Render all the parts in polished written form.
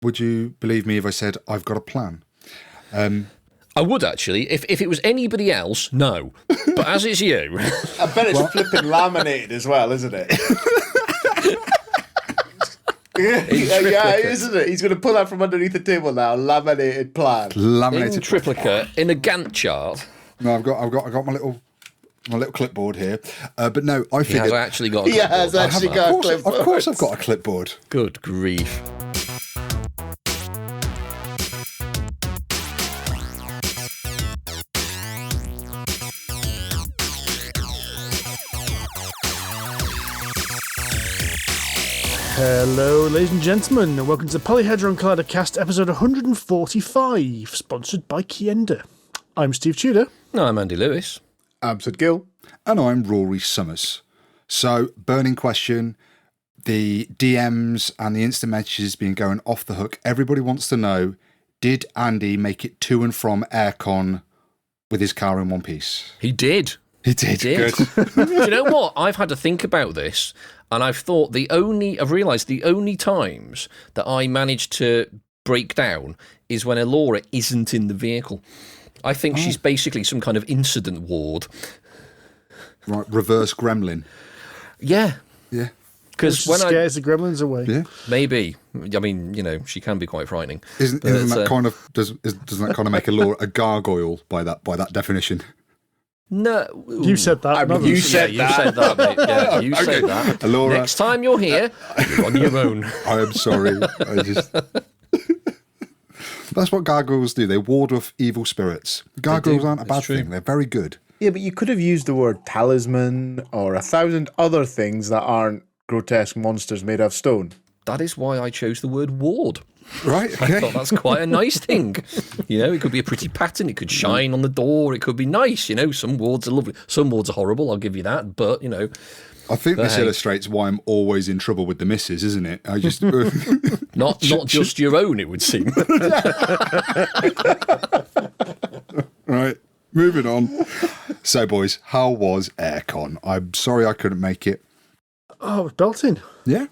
would you believe me if I said I've got a plan? I would actually. If it was anybody else, no. But as it's you. I bet it's flipping laminated as well, isn't it? Yeah, isn't it? He's going to pull out from underneath the table now. Laminated plan. In triplicate, in a Gantt chart. No, I've got my little clipboard here. But no, I figured... He has actually got a clipboard. He has actually got a clipboard. Of course I've got a clipboard. Good grief. Hello, ladies and gentlemen, and welcome to the Polyhedron Collider Cast, episode 145, sponsored by Kienda. I'm Steve Tudor. No, I'm Andy Lewis. I'm Sid Gill. And I'm Rory Summers. So, burning question, the DMs and the instant messages been going off the hook. Everybody wants to know, did Andy make it to and from Airecon with his car in one piece? He did. He did. Good. Do you know what? I've had to think about this, and I've realised the only times that I managed to break down is when Elora isn't in the vehicle. I think she's basically some kind of incident ward. Right, reverse gremlin. Yeah. Yeah. Because when scares the gremlins away. Yeah. Maybe. I mean, you know, she can be quite frightening. Doesn't that kind of make Elora a gargoyle by that definition? No, you said that. You said that, mate. Yeah, you said that. Elora, next time you're here, you're on your own. I am sorry. That's what gargoyles do. They ward off evil spirits. Gargoyles aren't a bad thing. They're very good. Yeah, but you could have used the word talisman or 1,000 other things that aren't grotesque monsters made of stone. That is why I chose the word ward. Right, okay. I thought that's quite a nice thing. You know, it could be a pretty pattern. It could shine on the door. It could be nice. You know, some wards are lovely. Some wards are horrible, I'll give you that. But, you know. I think this illustrates why I'm always in trouble with the missus, isn't it? I just not just your own, it would seem. Right, moving on. So, boys, how was Airecon? I'm sorry I couldn't make it. Oh, it was belting. Yeah?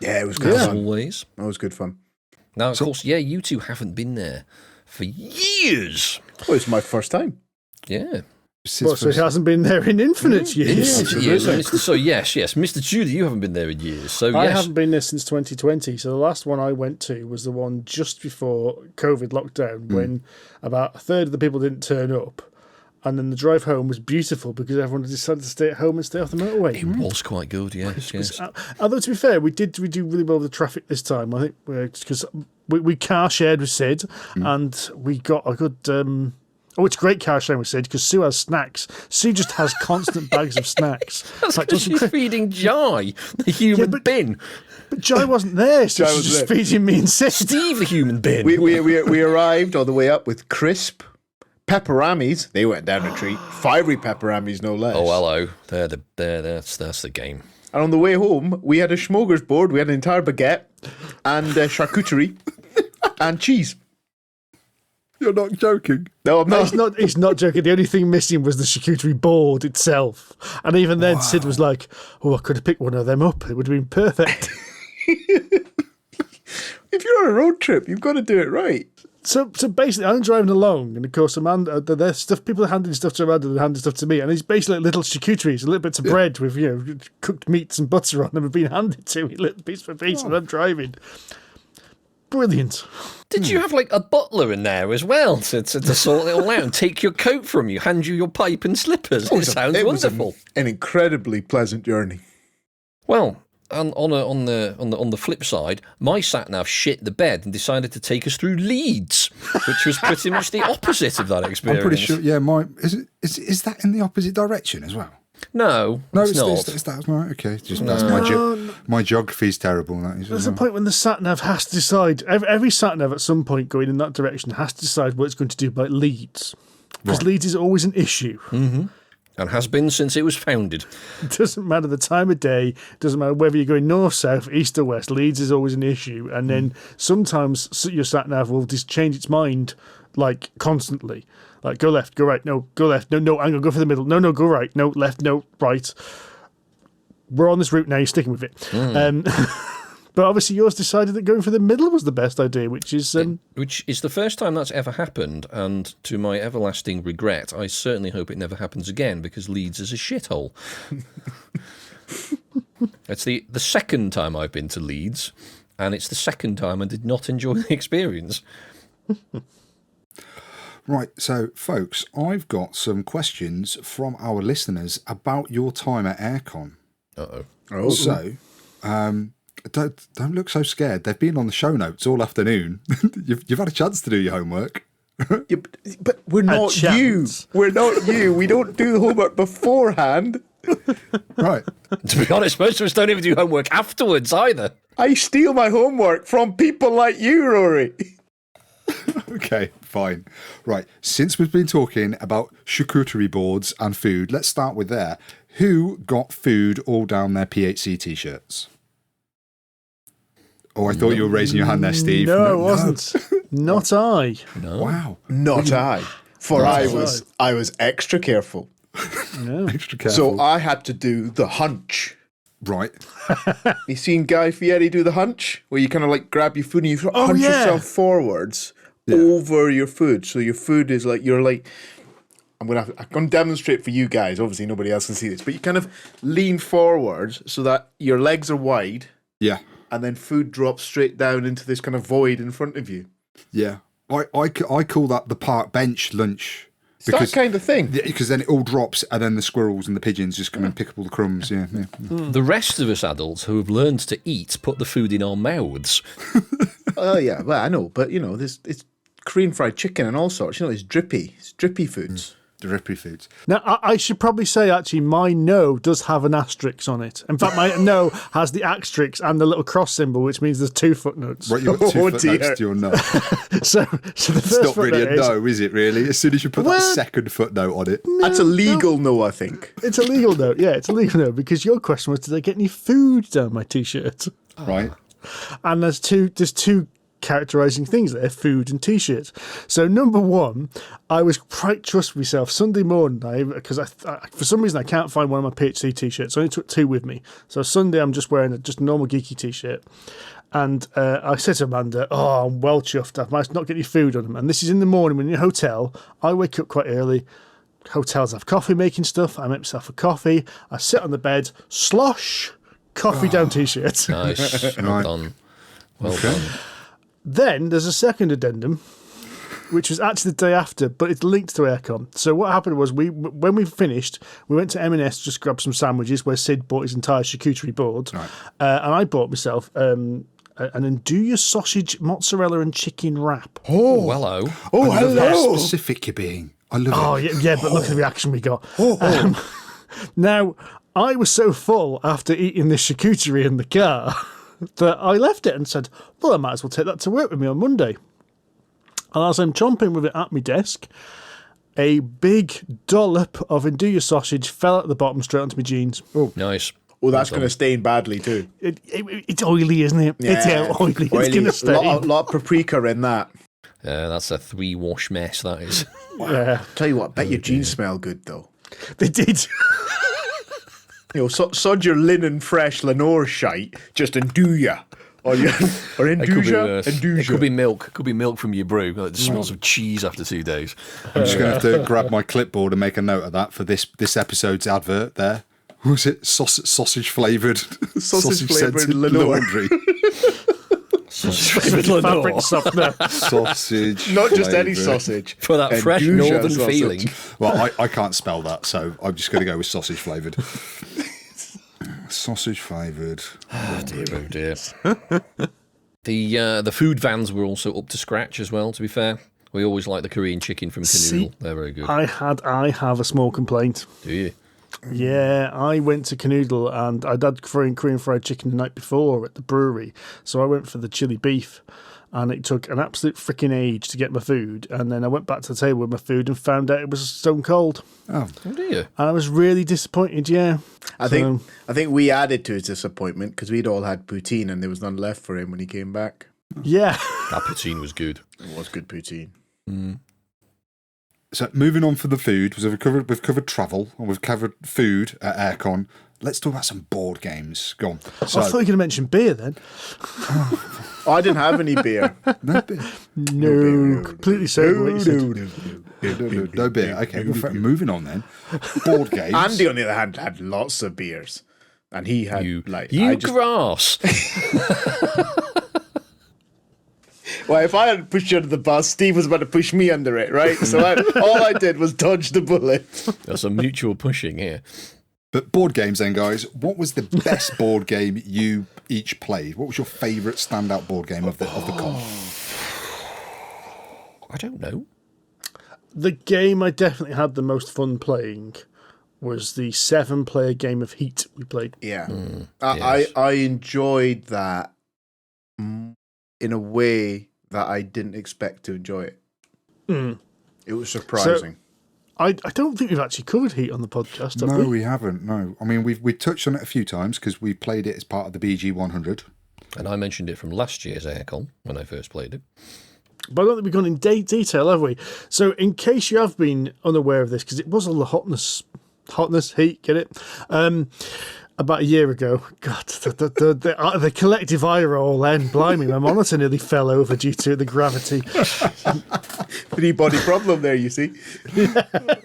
Yeah, it was good As fun. always. That was good fun. Now, of course, you two haven't been there for years. Oh, it's my first time. Yeah. Well, so he hasn't been there in infinite years. So, yes. Mr. Judy, you haven't been there in years. So, I yes. haven't been there since 2020. So the last one I went to was the one just before COVID lockdown, when about a third of the people didn't turn up. And then the drive home was beautiful because everyone decided to stay at home and stay off the motorway. It was quite good, yes. Although, to be fair, we do really well with the traffic this time, I think, because we car shared with Sid, and we got a good... it's great car sharing with Sid because Sue has snacks. Sue just has constant bags of snacks. That's like she's feeding Jai, the human bin. But Jai wasn't there, so she's just feeding me and Sid. Steve, the human bin. We arrived all the way up with crisp peperamis. They went down a treat. Fiery peperamis, no less. Oh, hello. That's the game. And on the way home, we had a smorgasbord. We had an entire baguette and charcuterie and cheese. You're not joking? No, I'm not. He's not joking. The only thing missing was the charcuterie board itself. And even then, Sid was like, I could have picked one of them up. It would have been perfect. If you're on a road trip, you've got to do it right. So basically, I'm driving along, and of course, Amanda, there's stuff. People are handing stuff to Amanda and handing stuff to me, and it's basically like little charcuteries, little bits of bread with cooked meats and butter on them, have been handed to me, little piece by piece, and I'm driving. Brilliant. Did you have like a butler in there as well to sort it all out and take your coat from you, hand you your pipe and slippers? It sounds wonderful. Was an incredibly pleasant journey. Well. On the flip side, my sat-nav shit the bed and decided to take us through Leeds, which was pretty much the opposite of that experience. I'm pretty sure. Yeah, is that in the opposite direction as well? No, it's not. It's that. Right, okay. That's my geography's terrible. That is. There's a point when the sat-nav has to decide. Every sat-nav at some point going in that direction has to decide what it's going to do about Leeds, because Leeds is always an issue. Mm-hmm. And has been since it was founded. It doesn't matter the time of day, it doesn't matter whether you're going north, south, east or west, Leeds is always an issue. And then sometimes your sat-nav will just change its mind, like, constantly. Like, go left, go right, no, go left, no, I'm going to go for the middle, no, go right, no, left, no, right. We're on this route now, you're sticking with it. But obviously yours decided that going for the middle was the best idea, which is... Which is the first time that's ever happened, and to my everlasting regret, I certainly hope it never happens again, because Leeds is a shithole. It's the second time I've been to Leeds, and it's the second time I did not enjoy the experience. Right, so folks, I've got some questions from our listeners about your time at Airecon. Uh-oh. Oh, So, don't look so scared. They've been on the show notes all afternoon. You've had a chance to do your homework. yeah, but we're not you. chance. We're not you. We don't do the homework beforehand. Right. To be honest, most of us don't even do homework afterwards either. I steal my homework from people like you, Rory. Okay, fine. Right, since we've been talking about charcuterie boards and food, let's start with there. Who got food all down their PHC t-shirts? Oh, I thought you were raising your hand there, Steve. No, it wasn't. Not I. No. Wow. Not I. For Not I I. was extra careful. No. Extra careful. So I had to do the hunch. Right. You seen Guy Fieri do the hunch? Where you kind of like grab your food and you sort of hunch yeah. yourself forwards over your food. So your food is like, you're like, I'm going to demonstrate for you guys. Obviously nobody else can see this. But you kind of lean forwards so that your legs are wide. Yeah. And then food drops straight down into this kind of void in front of you. Yeah. I call that the park bench lunch. It's that kind of thing. Because then it all drops and then the squirrels and the pigeons just come and pick up all the crumbs. Yeah. The rest of us adults who have learned to eat put the food in our mouths. Oh, yeah. Well, I know. But, you know, it's Korean fried chicken and all sorts. You know, it's drippy. It's drippy foods. Drippy foods. Now, I should probably say, actually, my no does have an asterisk on it. In fact, my no has the asterisk and the little cross symbol, which means there's two footnotes. Right, you've got two Oh, footnotes dear. to your no. So the It's first not really a footnote is, no, is it, really? As soon as you put that second footnote on it. That's a legal no, I think. It's a legal no. Yeah, it's a legal no, because your question was, did I get any food down my T-shirt? Right. And there's two characterising things there, food and T-shirts. So number one, I was quite trust myself Sunday morning, because I for some reason I can't find one of my PHC T-shirts. So I only took two with me. So Sunday I'm just wearing just a normal geeky T-shirt. And I said to Amanda, oh, I'm well chuffed. I might not get any food on them. And this is in the morning when you're in a hotel. I wake up quite early. Hotels have coffee making stuff. I make myself a coffee. I sit on the bed, slosh, coffee down T-shirt. Nice. Well done. Well done. Then there's a second addendum, which was actually the day after, but it's linked to Airecon. So what happened was, when we finished, we went to M&S, just grabbed some sandwiches where Sid bought his entire charcuterie board. Right. And I bought myself an andouille sausage, mozzarella and chicken wrap. Oh, hello. Oh, How hello. specific you're being. I love Oh, it. yeah, but look at the reaction we got. Now, I was so full after eating this charcuterie in the car that I left it and said, well, I might as well take that to work with me on Monday. And as I'm chomping with it at my desk, a big dollop of andouille sausage fell at the bottom straight onto my jeans. Oh, nice. Oh, that's going to stain badly too. It's oily, isn't it? Yeah. It's oily. It's going to stain. Lot of paprika in that. That's a 3-wash mess, that is. Yeah. Tell you what, I bet your jeans smell good though. They did. You know, sod your linen fresh Lenore shite, just andouille. Or It could be worse. andouille. It could be milk. It could be milk from your brew. It smells of cheese after 2 days. I'm just going to have to grab my clipboard and make a note of that for this episode's advert there. Was it sausage flavoured? Sausage-flavoured Lenore. laundry. Fabric softener. Sausage. Not just any flavoured. sausage. For that fresh Andouille northern sausage. feeling. Well, I can't spell that, so I'm just going to go with sausage flavoured. Sausage flavoured. Oh dear. The food vans were also up to scratch as well, to be fair. We always like the Korean chicken from Canoodle. They're very good. I have a small complaint. Do you? Yeah, I went to Canoodle and I'd had Korean fried chicken the night before at the brewery. So I went for the chili beef and it took an absolute freaking age to get my food. And then I went back to the table with my food and found out it was stone cold. Oh, Do you? And I was really disappointed, yeah. I think we added to his disappointment because we'd all had poutine and there was none left for him when he came back. Yeah. That poutine was good. It was good poutine. So moving on for the food, we've covered travel and we've covered food at Airecon. let's talk about some board games. Go on. So, I thought you were going to mention beer then. I didn't have any beer. no beer. No, completely sober. No beer. Okay, moving on then. Board games. Andy, on the other hand, had lots of beers. And he had, grass. Well, if I had pushed you under the bus, Steve was about to push me under it, right? So all I did was dodge the bullet. There's some mutual pushing here. But board games then, guys. What was the best board game you each played? What was your favourite standout board game of the con? I don't know. The game I definitely had the most fun playing was the 7-player game of Heat we played. Yeah. Yes. I enjoyed that in a way that I didn't expect to enjoy it. It was surprising. So, I don't think we've actually covered Heat on the podcast, have No, we? we haven't. No. I mean, we touched on it a few times because we played it as part of the BG 100. And I mentioned it from last year's Airecon when I first played it. But I don't think we've gone in detail, have we? So in case you have been unaware of this, because it was all the hotness, Heat, get it? About a year ago. God, the collective eye roll then, blimey, my monitor nearly fell over due to the gravity. 3-body problem there, you see.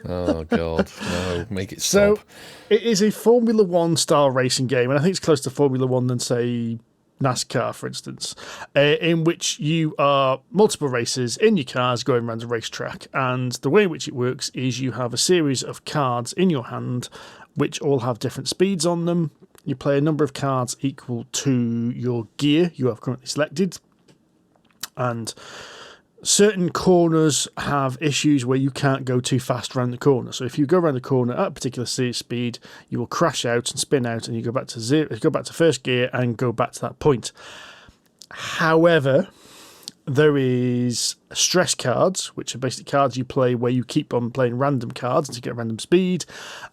Oh, God. No, make it So stop. it is a Formula One style racing game, and I think it's close to Formula One than, say, NASCAR, for instance, in which you are multiple races in your cars going around a racetrack. And the way in which it works is you have a series of cards in your hand which all have different speeds on them. You play a number of cards equal to your gear you have currently selected. And certain corners have issues where you can't go too fast around the corner. So if you go around the corner at a particular speed, you will crash out and spin out, and you go back to first gear and go back to that point. However, there is stress cards, which are basically cards you play where you keep on playing random cards to get random speed.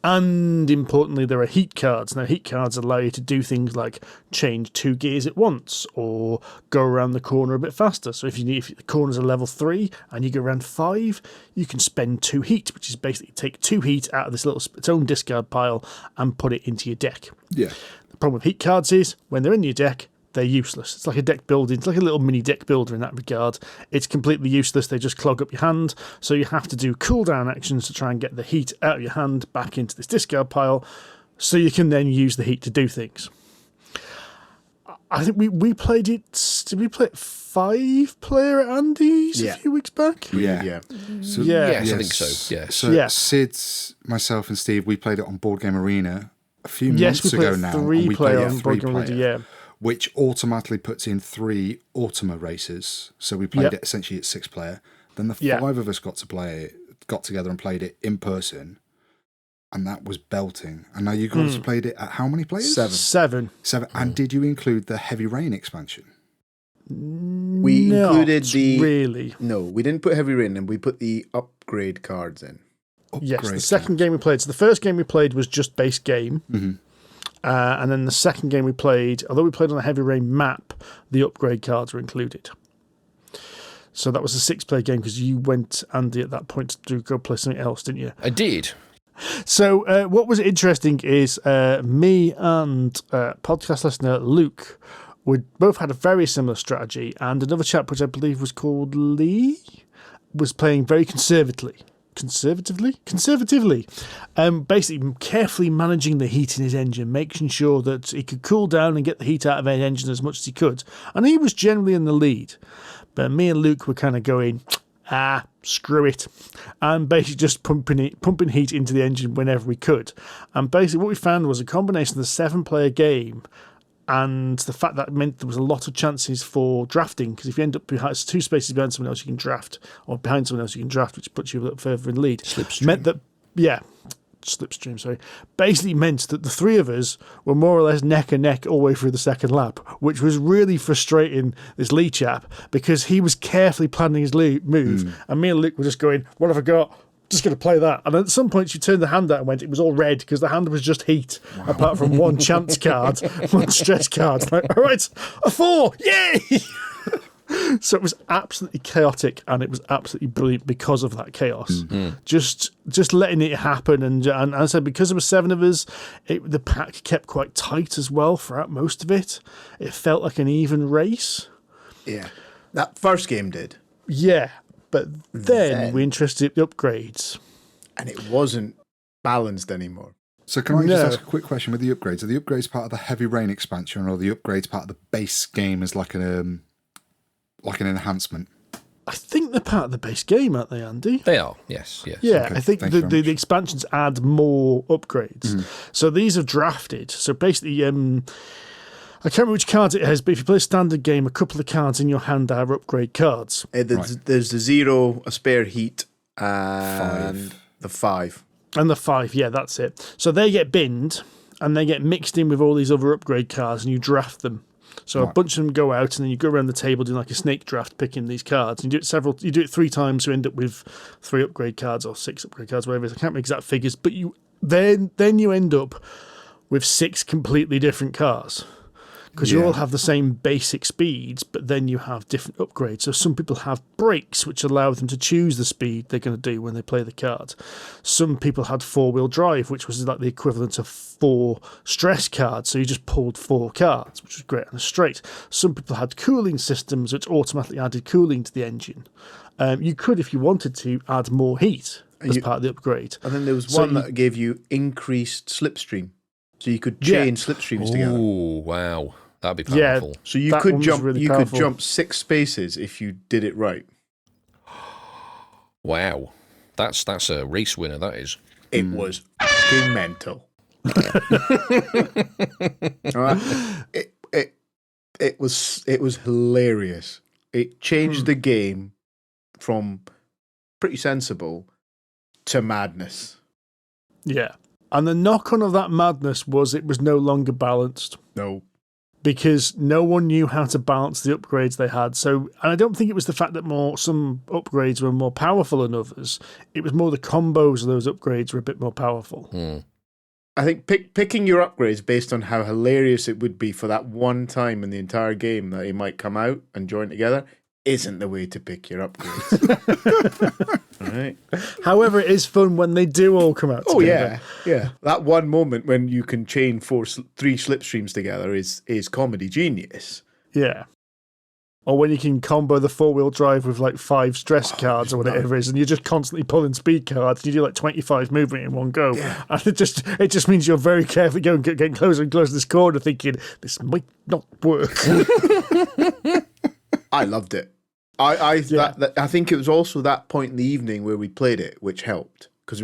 And importantly, there are heat cards. Now, heat cards allow you to do things like change 2 gears at once or go around the corner a bit faster. So if the corners are level 3 and you go around 5, you can spend 2 heat, which is basically take 2 heat out of this its own discard pile and put it into your deck. Yeah. The problem with heat cards is when they're in your deck, they're useless. It's like a deck building. It's like a little mini deck builder in that regard. It's completely useless. They just clog up your hand. So you have to do cooldown actions to try and get the heat out of your hand back into this discard pile so you can then use the heat to do things. I think we played it... Did we play it 5-player at Andy's a few weeks back? Yeah. So, Yes, I think so. Yes. So Sid's, myself and Steve, we played it on Board Game Arena a few months ago now. Yes, we played 3-player on Board Game Arena, yeah. Which automatically puts in 3 Ultima races. So we played it essentially at 6-player. Then the 5 of us got together and played it in person, and that was belting. And now you guys played it at how many players? 7. And did you include the Heavy Rain expansion? We included really. No, we didn't put Heavy Rain in. We put the upgrade cards in. Yes, the second game we played. So the first game we played was just base game. Mm-hmm. And then the second game we played, although we played on a Heavy Rain map, the upgrade cards were included. So that was a 6-player game because you went, Andy, at that point to go play something else, didn't you? I did. So what was interesting is me and podcast listener Luke both had a very similar strategy, and another chap, which I believe was called Lee, was playing very conservatively, basically carefully managing the heat in his engine, making sure that he could cool down and get the heat out of his engine as much as he could. And he was generally in the lead. But me and Luke were kind of going, screw it, and basically just pumping heat into the engine whenever we could. And basically what we found was a combination of the 7-player game and the fact that meant there was a lot of chances for drafting, because if you end up behind 2 spaces behind someone else, you can draft, or behind someone else, you can draft, which puts you a little further in the lead. Slipstream, sorry. Basically meant that the 3 of us were more or less neck and neck all the way through the second lap, which was really frustrating this Lee chap, because he was carefully planning his move, and me and Luke were just going, what have I got? Just going to play that. And at some point, she turned the hand out and went, it was all red, because the hand was just heat, apart from 1 chance card, 1 stress card. Like, all right, a 4, yay! So it was absolutely chaotic, and it was absolutely brilliant because of that chaos. Just letting it happen, and I said because there were 7 of us, the pack kept quite tight as well throughout most of it. It felt like an even race. Yeah. That first game did. Yeah, but then we introduced the upgrades. And it wasn't balanced anymore. So can I just ask a quick question with the upgrades? Are the upgrades part of the Heavy Rain expansion, or are the upgrades part of the base game as like an enhancement? I think they're part of the base game, aren't they, Andy? They are, yes. Yeah, Okay, I think the expansions add more upgrades. So these are drafted. So basically, I can't remember which cards it has, but if you play a standard game, a couple of cards in your hand are upgrade cards. There's the 0, a spare heat, and the 5. And the 5, yeah, that's it. So they get binned, and they get mixed in with all these other upgrade cards, and you draft them. So a bunch of them go out, and then you go around the table doing like a snake draft, picking these cards. And you do it 3 times, you end up with 3 upgrade cards or 6 upgrade cards, whatever it is. I can't remember exact figures, but then you end up with 6 completely different cars. Because you all have the same basic speeds, but then you have different upgrades. So some people have brakes, which allow them to choose the speed they're going to do when they play the cards. Some people had 4-wheel drive, which was like the equivalent of 4 stress cards. So you just pulled 4 cards, which was great on a straight. Some people had cooling systems, which automatically added cooling to the engine. You could, if you wanted to, add more heat as part of the upgrade. And then there was one that gave you increased slipstream. So you could chain slipstreams together. Oh, wow. That'd be powerful. Yeah, so you could jump 6 spaces if you did it right. Wow. That's a race winner, that is. It was fucking mental. It was hilarious. It changed the game from pretty sensible to madness. Yeah. And the knock-on of that madness was it was no longer balanced. No. Because no one knew how to balance the upgrades they had. So, and I don't think it was the fact that some upgrades were more powerful than others. It was more the combos of those upgrades were a bit more powerful. I think picking your upgrades based on how hilarious it would be for that one time in the entire game that it might come out and join together isn't the way to pick your upgrades. Right. However, it is fun when they do all come out together. Yeah. That one moment when you can chain 3 slipstreams together is comedy genius. Yeah. Or when you can combo the 4-wheel drive with like 5 stress cards or whatever it is, and you're just constantly pulling speed cards. You do like 25 movement in one go. Yeah. And it just means you're very carefully getting closer and closer to this corner thinking, this might not work. I loved it. I think it was also that point in the evening where we played it, which helped. Because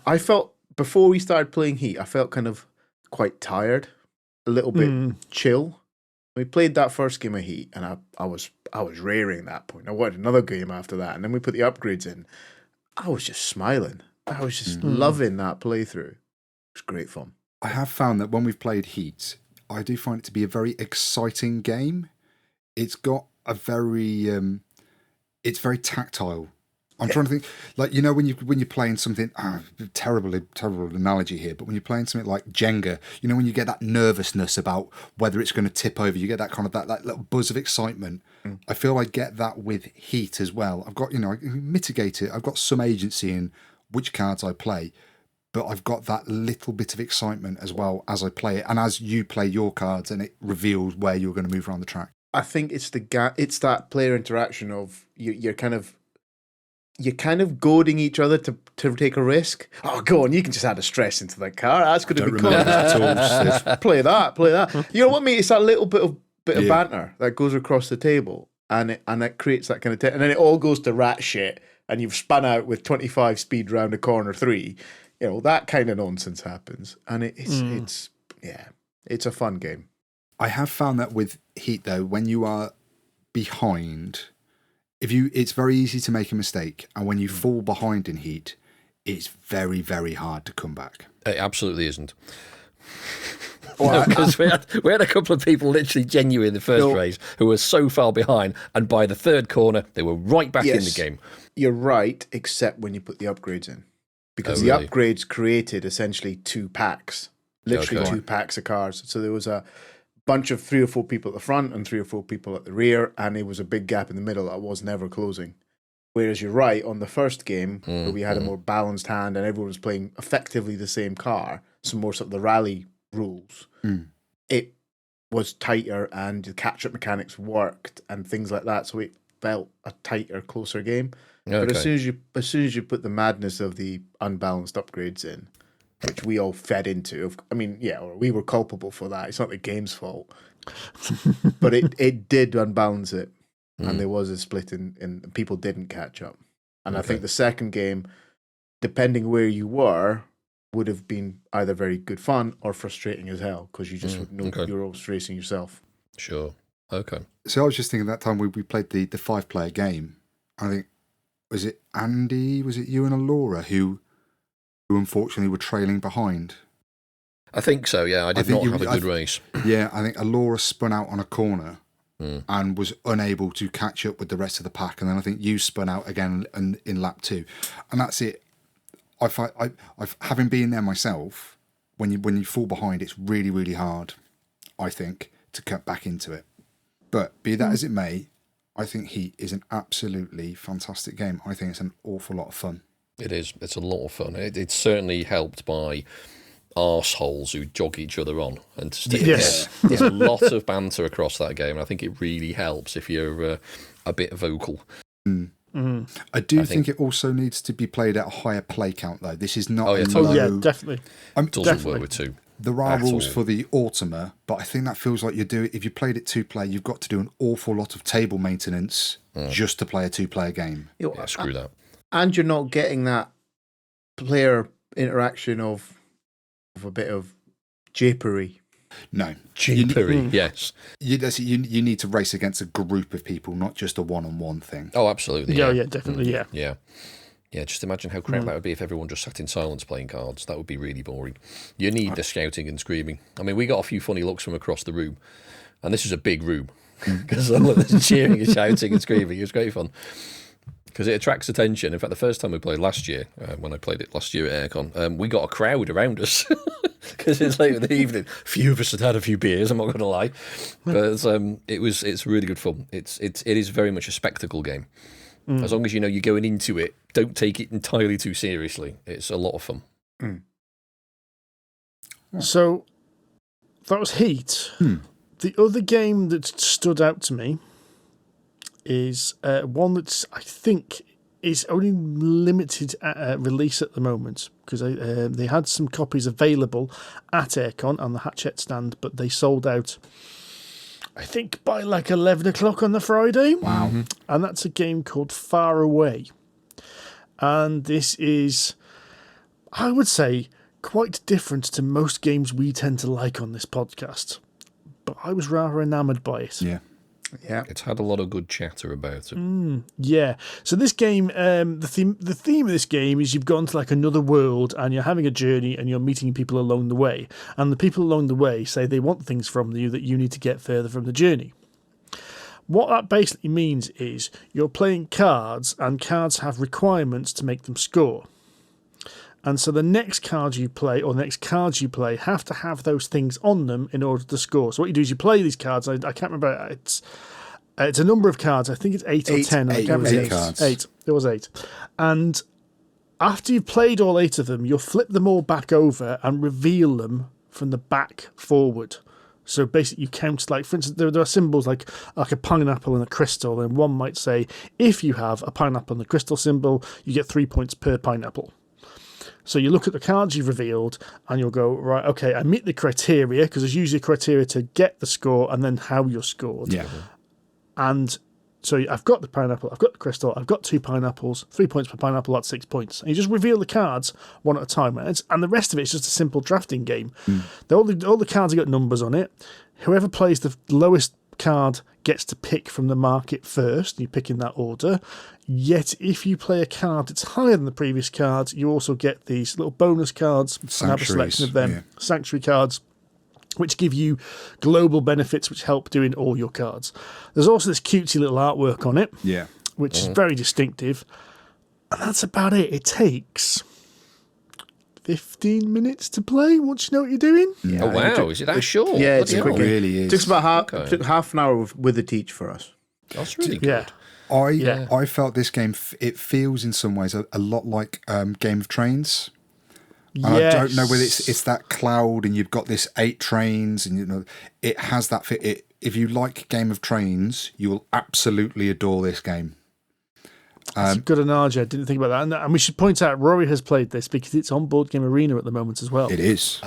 I felt, before we started playing Heat, I felt kind of quite tired, a little bit chill. We played that first game of Heat, and I was raring at that point. I wanted another game after that, and then we put the upgrades in. I was just smiling. I was just loving that playthrough. It was great fun. I have found that when we've played Heat, I do find it to be a very exciting game. It's got a very, it's very tactile. I'm trying to think, like, you know, when you're playing something, terrible analogy here, but when you're playing something like Jenga, you know, when you get that nervousness about whether it's going to tip over, you get that kind of that little buzz of excitement. I feel I get that with Heat as well. I've got, you know, I can mitigate it. I've got some agency in which cards I play, but I've got that little bit of excitement as well as I play it, and as you play your cards, and it reveals where you're going to move around the track. I think it's that player interaction of you're kind of goading each other to take a risk. Oh, go on, you can just add a stress into that car. That's going to be cool. Play that. You know what I mean? It's that little bit of banter that goes across the table, and it creates that kind of and then it all goes to rat shit, and you've spun out with 25 speed round a corner 3. You know, that kind of nonsense happens, and it's a fun game. I have found that with Heat, though, when you are behind, it's very easy to make a mistake, and when you fall behind in Heat, it's very, very hard to come back. It absolutely isn't. Because we had a couple of people literally genuine in the first race who were so far behind, and by the third corner, they were right back in the game. You're right, except when you put the upgrades in. Because the upgrades created essentially 2 packs. Literally 2 packs of cars. So there was bunch of 3 or 4 people at the front and 3 or 4 people at the rear, and it was a big gap in the middle that was never closing. Whereas you're right, on the first game, where we had a more balanced hand and everyone was playing effectively the same car, some more sort of the rally rules, it was tighter and the catch-up mechanics worked and things like that, so it felt a tighter, closer game. Okay. But as soon as you put the madness of the unbalanced upgrades in, which we all fed into, or we were culpable for that. It's not the game's fault, but it did unbalance it, and there was a split in people didn't catch up. And I think the second game, depending where you were, would have been either very good fun or frustrating as hell because you just would know you're always racing yourself. Sure. Okay. So I was just thinking that time we played the 5-player game. I think, was it Andy? Was it you and Alora who unfortunately were trailing behind? I think so, yeah. I did not have a good race. Yeah, I think Alora spun out on a corner and was unable to catch up with the rest of the pack. And then I think you spun out again in lap 2. And that's it. I've having been there myself, when you fall behind, it's really, really hard, I think, to cut back into it. But be that as it may, I think Heat is an absolutely fantastic game. I think it's an awful lot of fun. It is. It's a lot of fun. It's certainly helped by arseholes who jog each other on and stick together. There's a lot of banter across that game, and I think it really helps if you're a bit vocal. I think it also needs to be played at a higher play count, though. This is not definitely. It doesn't work with 2. There are rules for the Ultima, but I think that feels like if you played it 2-player, you've got to do an awful lot of table maintenance just to play a 2-player game. Yeah, screw that. And you're not getting that player interaction of a bit of japery. No. Japery, yes. You need to race against a group of people, not just a one-on-one thing. Oh, absolutely. Yeah, definitely, yeah. Yeah. Yeah, just imagine how crap that would be if everyone just sat in silence playing cards. That would be really boring. You need the shouting and screaming. I mean, we got a few funny looks from across the room, and this is a big room, because there's cheering and shouting and screaming. It was great fun. Because it attracts attention. In fact, the first time we played last year, when I played it last year at Airecon, we got a crowd around us because it's late in the evening. A few of us had a few beers. I'm not going to lie, but it's really good fun. It is very much a spectacle game. As long as you know you're going into it, don't take it entirely too seriously. It's a lot of fun. So that was Heat. The other game that stood out to me is one that I think is only limited release at the moment, because they had some copies available at Airecon on the Hachette stand, but they sold out, I think, by like 11 o'clock on the Friday. Wow. And that's a game called Faraway. And this is, I would say, quite different to most games we tend to like on this podcast. But I was rather enamoured by it. Yeah. It's had a lot of good chatter about it. Yeah. So this game, the theme of this game is you've gone to like another world and you're having a journey and you're meeting people along the way. And the people along the way say they want things from you that you need to get further from the journey. What that basically means is you're playing cards, and cards have requirements to make them score. And so the next cards you play, or the next cards you play, have to have those things on them in order to score. So what you do is you play these cards. I can't remember. It's a number of cards. I think it's 8 or 10. Eight cards. 8. There was 8. And after you've played all 8 of them, you'll flip them all back over and reveal them from the back forward. So basically you count, like, for instance, there are symbols like a pineapple and a crystal, and one might say, if you have a pineapple and a crystal symbol, you get 3 points per pineapple. So you look at the cards you've revealed and you'll go, right, okay, I meet the criteria, because there's usually criteria to get the score and then how you're scored. Yeah. And so I've got the pineapple, I've got the crystal, I've got 2 pineapples, 3 points per pineapple, that's 6 points. And you just reveal the cards one at a time. And the rest of it is just a simple drafting game. All the cards have got numbers on it. Whoever plays the lowest card gets to pick from the market first. You pick in that order. Yet if you play a card that's higher than the previous card, you also get these little bonus cards. And have a selection of them. Sanctuary cards, which give you global benefits which help doing all your cards. There's also this cutesy little artwork on it, which is very distinctive. And that's about it. It takes 15 minutes to play once you know what you're doing. Oh, wow. Is it that short? Yeah, it's Bloody a quick hell. game. really is. It took about half an hour with the teach for us. That's really good. Yeah. I felt this game, it feels in some ways a lot like Game of Trains. And I don't know whether it's that cloud and you've got this 8 trains and it has that fit. If you like Game of Trains, you will absolutely adore this game. That's a good analogy. I didn't think about that. And we should point out, Rory has played this because it's on Board Game Arena at the moment as well. It is.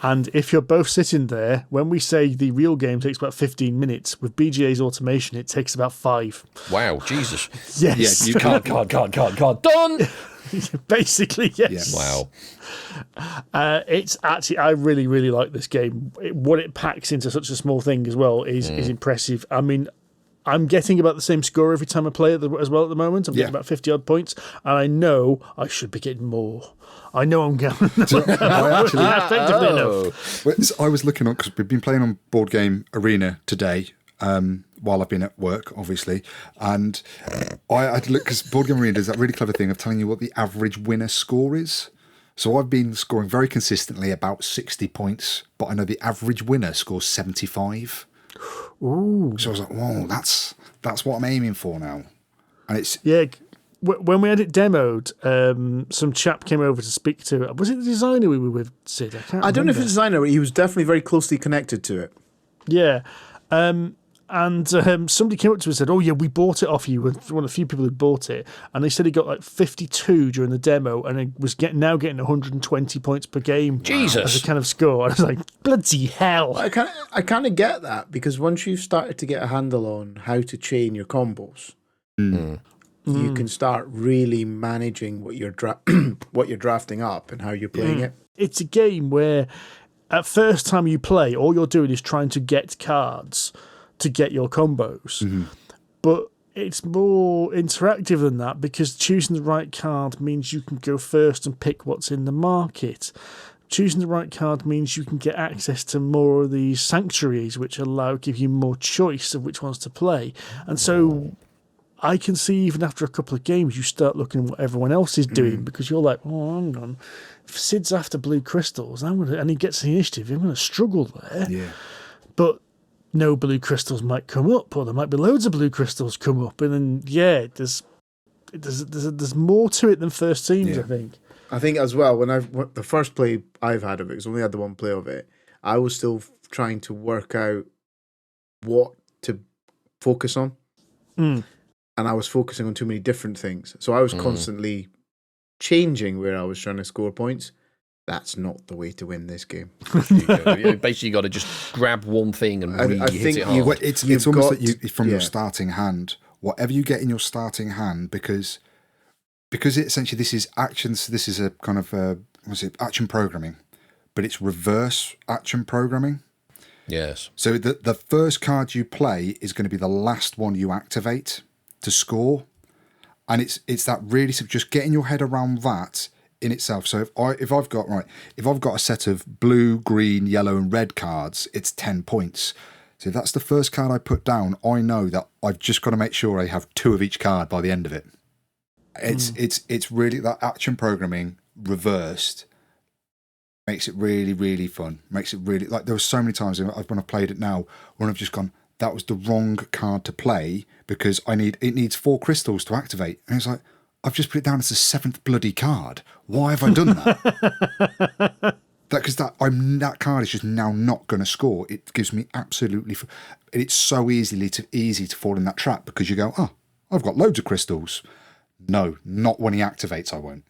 And if you're both sitting there, when we say the real game takes about 15 minutes, with BGA's automation, it takes about 5. Wow, Jesus. Yes. Yeah, you can't. Done! Basically, yes. Yeah. Wow. It's actually, I really, really like this game. What it packs into such a small thing as well is impressive. I mean, I'm getting about the same score every time I play it as well at the moment. I'm getting about 50 odd points, and I know I should be getting more. I know I'm going effectively enough. Well, I was looking on, because we've been playing on Board Game Arena today, while I've been at work, obviously, and I had to look, because Board Game Arena does that really clever thing of telling you what the average winner score is. So I've been scoring very consistently about 60 points, but I know the average winner scores 75. Ooh. So I was like, whoa, that's what I'm aiming for now. And it's... Yeah, when we had it demoed, some chap came over to speak to it. Was it the designer we were with, Sid? I don't know if it's a designer. He was definitely very closely connected to it. Yeah. And somebody came up to us and said, oh, yeah, we bought it off you. We're one of the few people who bought it. And they said he got like 52 during the demo and he was now getting 120 points per game. Jesus. As a kind of score. And I was like, bloody hell. I kind of get that, because once you've started to get a handle on how to chain your combos, you can start really managing what you're drafting up and how you're playing it. It's a game where at first time you play, all you're doing is trying to get cards to get your combos. But it's more interactive than that, because choosing the right card means you can go first and pick what's in the market. Choosing the right card means you can get access to more of these sanctuaries, which give you more choice of which ones to play. And so I can see even after a couple of games, you start looking at what everyone else is doing, because you're like, oh, hang on. If Sid's after blue crystals, and he gets the initiative, I'm going to struggle there. Yeah. But no blue crystals might come up, or there might be loads of blue crystals come up, and then there's more to it than first teams. I think. I think as well, the first play I've had of it, because I only had the one play of it, I was still trying to work out what to focus on, and I was focusing on too many different things, so I was constantly changing where I was trying to score points. That's not the way to win this game. You basically got to just grab one thing and really hit it hard. It's almost like you, from your starting hand, whatever you get in your starting hand, because essentially this is actions. This is a kind of action programming, but it's reverse action programming. Yes. So the first card you play is going to be the last one you activate to score, and it's that really just getting your head around that in itself. So if I've got a set of blue, green, yellow, and red cards, it's 10 points. So if that's the first card I put down, I know that I've just got to make sure I have 2 of each card by the end of it. It's really that action programming reversed makes it really, really fun. Makes it really, like, there were so many times when I've played it now when I've just gone, that was the wrong card to play because it needs 4 crystals to activate, and it's like, I've just put it down as the 7th bloody card. Why have I done that? Because that card is just now not going to score. It gives me absolutely... It's so easy to fall in that trap, because you go, oh, I've got loads of crystals. No, not when he activates, I won't.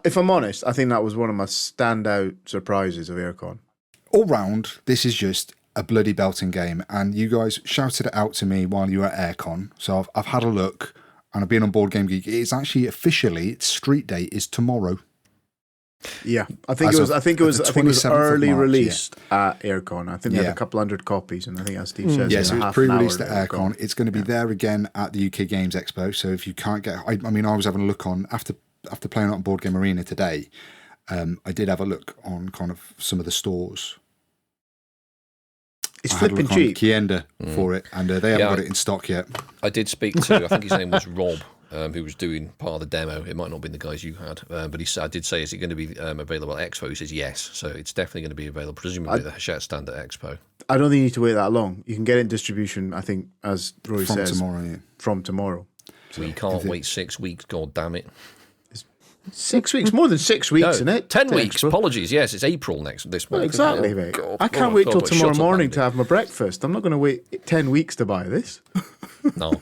If I'm honest, I think that was one of my standout surprises of Airecon. All round, this is just a bloody belting game, and you guys shouted it out to me while you were at Airecon, so I've had a look, and I've been on Board Game Geek. It's actually officially, its street date is tomorrow. Yeah, I think it was early March, released at Airecon. I think they had a couple hundred copies, and I think as Steve says, so it's pre-released at Airecon. It's going to be there again at the UK Games Expo. So if you can't get, I was having a look on after playing on Board Game Arena today. I did have a look on kind of some of the stores. It's flipping cheap. Kienda for it, and they haven't got it in stock yet. I did speak to, I think his name was Rob, who was doing part of the demo. It might not have been the guys you had, but I did say, is it going to be available at Expo? He says yes, so it's definitely going to be available, presumably the Hachette stand at Expo. I don't think you need to wait that long. You can get it in distribution, I think, as Rory says, tomorrow. Yeah. From tomorrow. We can't wait 6 weeks, god damn it. 6 weeks, more than 6 weeks, isn't it? 10 weeks, apologies, yes, it's April this month. Exactly, mate. God, I can't wait till but tomorrow shut up, morning Andy. to have my breakfast. I'm not going to wait 10 weeks to buy this. No.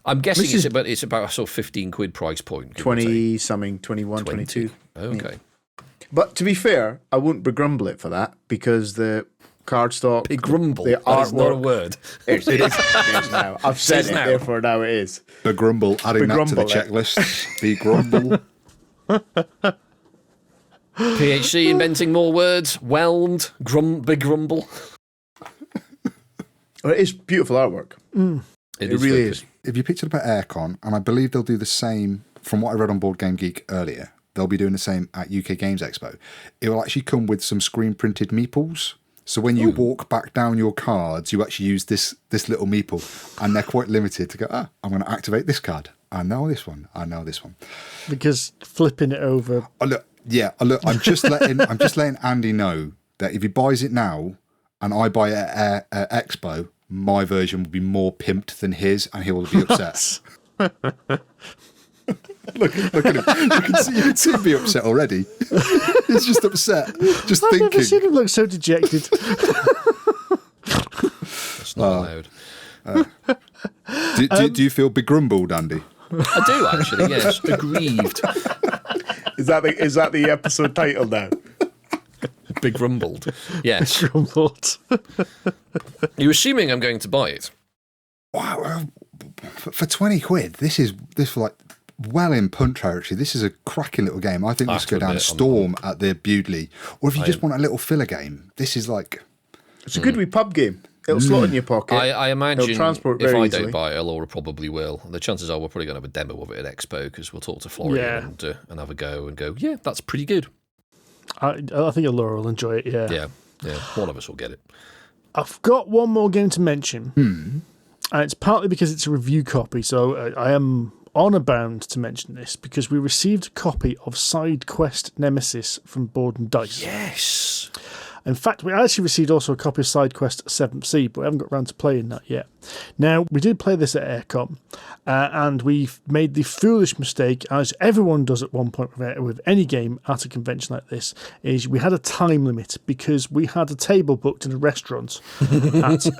I'm guessing it's about a sort of 15 quid price point. 20 something, 21, 22. Okay. Yeah. But to be fair, I wouldn't begrumble it for that because the cardstock, Begrumble, the that is not a artwork. word. It is now. I've said it, now. therefore now it is. Begrumble, adding that to the Begrumble it. checklist. Begrumble. PhD inventing more words. Whelmed. Begrumble. Well, it is beautiful artwork. It really is. If you picked it up at Airecon, and I believe they'll do the same, from what I read on Board Game Geek earlier, they'll be doing the same at UK Games Expo. It will actually come with some screen printed meeples. So when you walk back down your cards, you actually use this little meeple, and they're quite limited to go, I'm going to activate this card. I know this one. I know this one. Because flipping it over. I'm just letting Andy know that if he buys it now and I buy it at Expo, my version will be more pimped than his, and he will be upset. Look at him. You can see him be upset already. He's just upset. Just I've thinking. never seen him look so dejected. That's not allowed. Do you feel begrumbled, Andy? I do, actually, yes. Aggrieved. Is that the episode title now? Begrumbled. Yes. Grumbled. You're assuming I'm going to buy it. Wow, for 20 quid, this is like well in punt territory. This is a cracking little game. I think I let's have go to down admit, Storm at the Bewdley, or if you just want a little filler game, this is like. It's a good wee pub game. It'll slot in your pocket. I imagine transport if very I easily. don't buy it, Laura probably will. The chances are we're probably going to have a demo of it at Expo because we'll talk to Florian and have a go and go, yeah, that's pretty good. I think Laura will enjoy it, Yeah, one of us will get it. I've got one more game to mention. And it's partly because it's a review copy, so I am honour bound to mention this because we received a copy of Sidequest Nemesis from Board and Dice. Yes. In fact, we actually received also a copy of Sidequest 7th Sea, but we haven't got around to playing that yet. Now, we did play this at Airecon, and we've made the foolish mistake, as everyone does at one point with any game at a convention like this, is we had a time limit because we had a table booked in a restaurant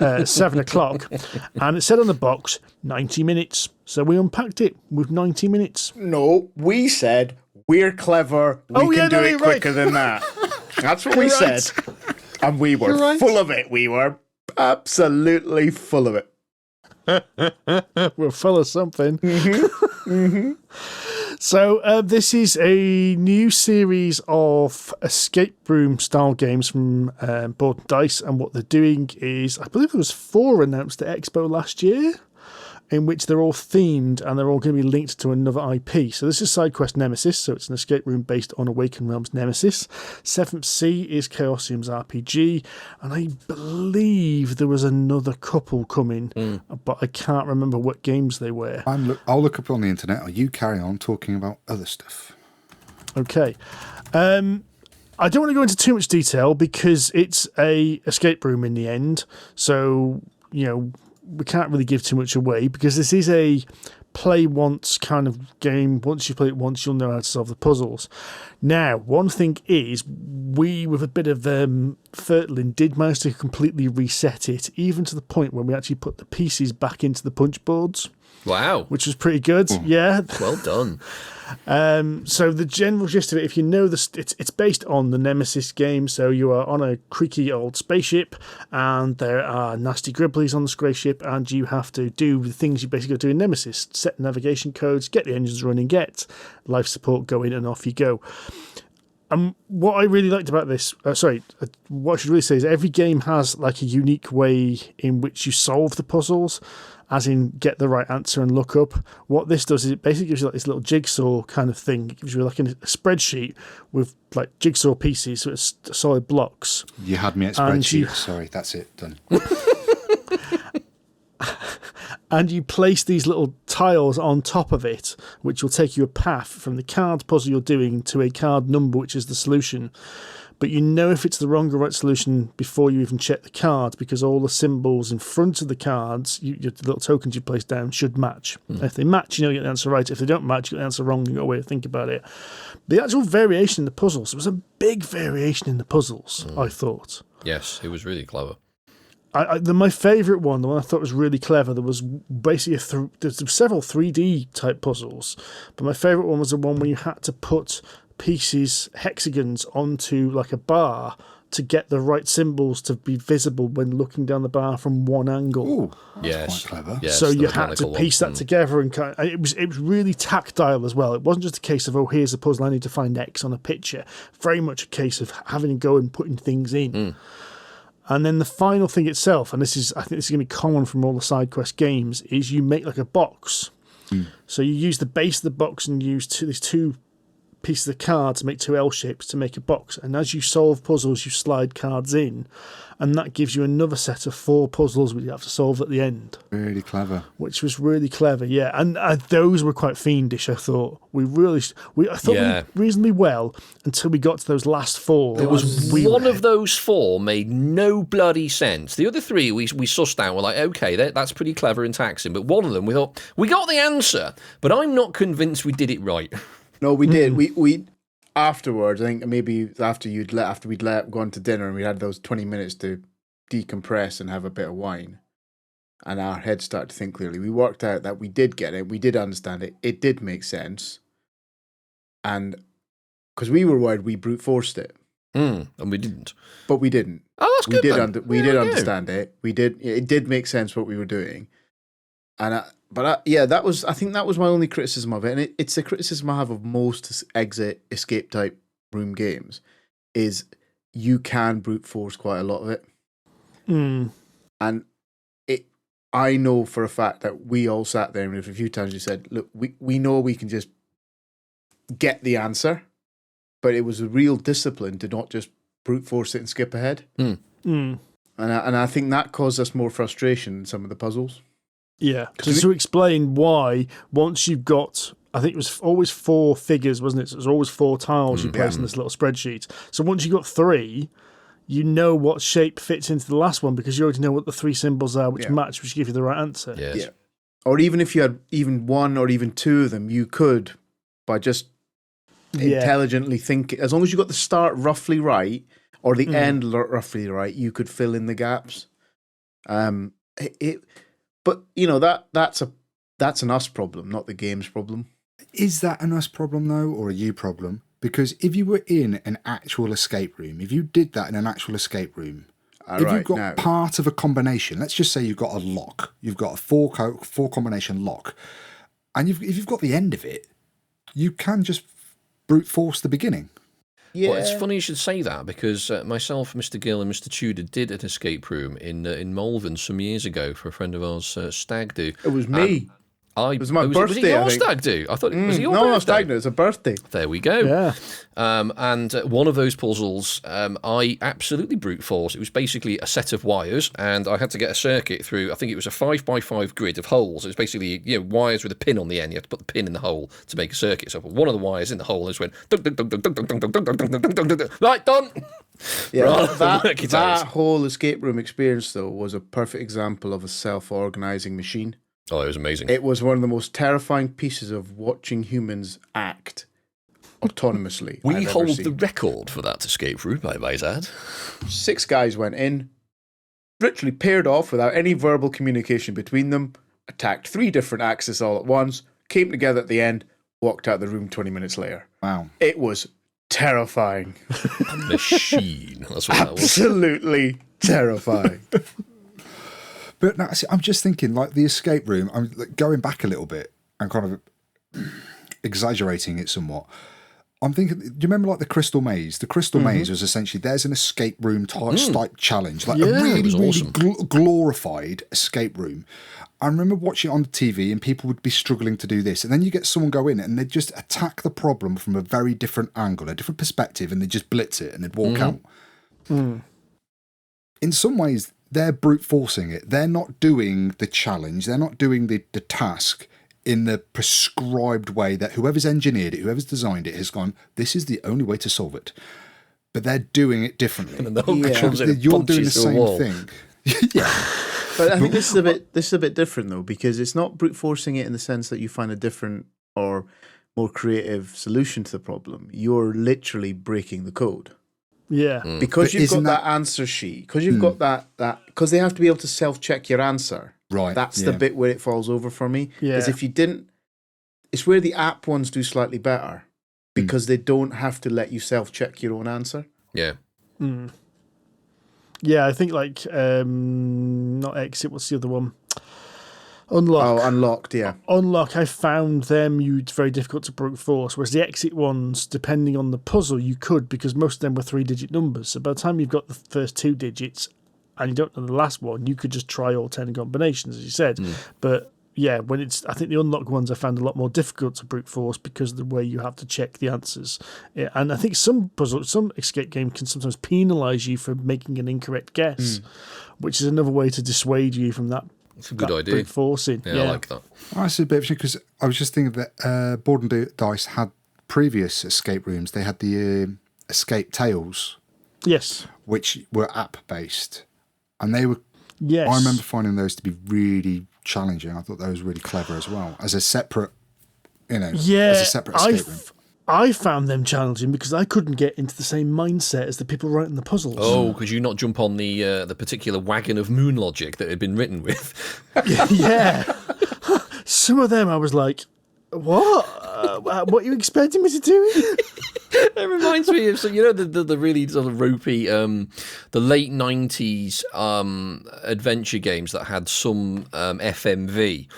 at 7 o'clock, and it said on the box, 90 minutes. So we unpacked it with 90 minutes. No, we said we're clever. We can do it quicker than that. That's what we said. And we were full of it. We were absolutely full of it. We're full of something. So this is a new series of escape room style games from Board and Dice, and what they're doing is, I believe there was 4 announced at Expo last year, in which they're all themed and they're all going to be linked to another IP. So this is Sidequest Nemesis, so it's an escape room based on Awakened Realms Nemesis. 7th Sea is Chaosium's RPG, and I believe there was another couple coming, but I can't remember what games they were. I'll look up on the internet, or you carry on talking about other stuff. Okay. I don't want to go into too much detail because it's a escape room in the end, so, we can't really give too much away because this is a play once kind of game. Once you play it once, you'll know how to solve the puzzles. Now, one thing is, we, with a bit of thirtling, did manage to completely reset it, even to the point when we actually put the pieces back into the punch boards. Wow. Which was pretty good, yeah. Well done. So the general gist of it, if you know it's based on the Nemesis game. So you are on a creaky old spaceship, and there are nasty gribblies on the spaceship, and you have to do the things you basically do in Nemesis: set navigation codes, get the engines running, get life support going, and off you go. What I really liked about this, what I should really say is every game has like a unique way in which you solve the puzzles, as in get the right answer and look up. What this does is it basically gives you like this little jigsaw kind of thing. It gives you like a spreadsheet with like jigsaw pieces, so it's solid blocks. You had me at spreadsheet. Sorry, that's it, done. And you place these little tiles on top of it, which will take you a path from the card puzzle you're doing to a card number, which is the solution. But you know if it's the wrong or right solution before you even check the card, because all the symbols in front of the cards, the little tokens you place down, should match. If they match, you know you get the answer right. If they don't match, you get the answer wrong. You've got a way to think about it. The actual variation in the puzzles, there was a big variation in the puzzles, I thought. Yes, it was really clever. My favourite one, the one I thought was really clever, there was basically there's several 3D type puzzles, but my favourite one was the one where you had to put hexagons onto like a bar to get the right symbols to be visible when looking down the bar from one angle. Ooh, that's Yes. quite clever. Yes, So the you had to mechanical piece one. that together, and it was really tactile as well. It wasn't just a case of, oh, here's a puzzle, I need to find X on a picture. Very much a case of having to go and putting things in. And then the final thing itself, and I think this is going to be common from all the side quest games, is you make like a box. So you use the base of the box and use these two pieces of card to make two L shapes to make a box. And as you solve puzzles, you slide cards in, and that gives you another set of 4 puzzles which you have to solve at the end. Really clever. Which was really clever, yeah. And those were quite fiendish, I thought. I thought we did reasonably well until we got to those last 4. There was one of those 4 made no bloody sense. The other 3 we sussed out. We're like, okay, that's pretty clever and taxing. But one of them, we thought, we got the answer, but I'm not convinced we did it right. No, we did. We afterwards, I think maybe after we'd gone to dinner and we had those 20 minutes to decompress and have a bit of wine, and our heads started to think clearly. We worked out that we did get it. We did understand it. It did make sense, and because we were worried we brute forced it, And we didn't. but we didn't. Oh, that's good. We did understand it. We did. It did make sense what we were doing, and I think that was my only criticism of it, and it's a criticism I have of most exit escape type room games, is you can brute force quite a lot of it, and I know for a fact that we all sat there and a few times we said, look, we know we can just get the answer, but it was a real discipline to not just brute force it and skip ahead, and I think that caused us more frustration in some of the puzzles. Yeah, to explain why, once you've got, I think it was always 4 figures, wasn't it? So it was always 4 tiles you place in this little spreadsheet. So once you got 3, you know what shape fits into the last one because you already know what the 3 symbols are which match, which give you the right answer. Yes. Yeah. Or even if you had even 1 or even 2 of them, you could, by just intelligently thinking, as long as you got the start roughly right or the end roughly right, you could fill in the gaps. But you know that's an us problem, not the game's problem. Is that an us problem though, or a you problem? Because if you were in an actual escape room, if you did that in an actual escape room, if you've got part of a combination, let's just say you've got a lock, you've got a 4 combination lock, and if you've got the end of it, you can just brute force the beginning. Yeah. Well, it's funny you should say that because myself, Mr. Gill, and Mr. Tudor did an escape room in Malvern some years ago for a friend of ours, Stag Do. It was me. It was my birthday. Was it your stag do? I thought it was your no, birthday. stag do. It's a birthday. There we go. Yeah. And one of those puzzles, I absolutely brute force. It was basically a set of wires, and I had to get a circuit through. I think it was a 5x5 grid of holes. It was basically wires with a pin on the end. You had to put the pin in the hole to make a circuit. So I put one of the wires in the hole and just went dunk, dunk, dunk, dunk, dunk, dunk, dunk, dunk, dunk, dunk, dunk, dunk. Right, done. Yeah, that whole escape room experience though was a perfect example of a self-organizing machine. Oh, it was amazing. It was one of the most terrifying pieces of watching humans act autonomously. We hold the record for that escape room, I might add. 6 guys went in, literally paired off without any verbal communication between them, attacked 3 different axes all at once, came together at the end, walked out the room 20 minutes later. Wow. It was terrifying. A machine. That's what that was. Absolutely terrifying. But no, see, I'm just thinking, like the escape room, I'm going back a little bit and kind of exaggerating it somewhat. I'm thinking, do you remember like the Crystal Maze? The Crystal Maze was essentially, there's an escape room type challenge, like a really, awesome. really glorified escape room. I remember watching it on the TV and people would be struggling to do this. And then you get someone go in and they just attack the problem from a very different angle, a different perspective, and they just blitz it and they'd walk out. In some ways, they're brute forcing it. They're not doing the challenge. They're not doing the task in the prescribed way that whoever's engineered it, whoever's designed it, has gone, this is the only way to solve it. But they're doing it differently. And the whole comes in and You're doing the punches through a wall. same thing. Yeah. But I think this is a bit different though, because it's not brute forcing it in the sense that you find a different or more creative solution to the problem. You're literally breaking the code. Yeah. Because But you've got isn't that answer sheet, because you've got that because they have to be able to self-check your answer. Right. That's the bit where it falls over for me. Yeah. Is if you didn't, it's where the app ones do slightly better because they don't have to let you self-check your own answer. Yeah. Yeah, I think like not exit. What's the other one? Unlock. Oh, unlocked, yeah. Unlock. I found them. It's very difficult to brute force. Whereas the exit ones, depending on the puzzle, you could, because most of them were 3-digit numbers. So by the time you've got the first 2 digits and you don't know the last one, you could just try all 10 combinations, as you said. But yeah, I think the unlock ones I found a lot more difficult to brute force because of the way you have to check the answers. Yeah, and I think some escape game can sometimes penalise you for making an incorrect guess, which is another way to dissuade you from that. It's a good that idea. brute forcing. Yeah, I like that. That's a bit because I was just thinking that Board and Dice had previous escape rooms. They had the Escape Tales, Yes. which were app-based. And they were... Yes. I remember finding those to be really challenging. I thought that was really clever as well. As a separate, as a separate escape room. I found them challenging because I couldn't get into the same mindset as the people writing the puzzles. Oh, could you not jump on the particular wagon of moon logic that had been written with? Yeah. Some of them I was like, what? What are you expecting me to do? It reminds me of the really sort of ropey, the late 90s adventure games that had some FMV.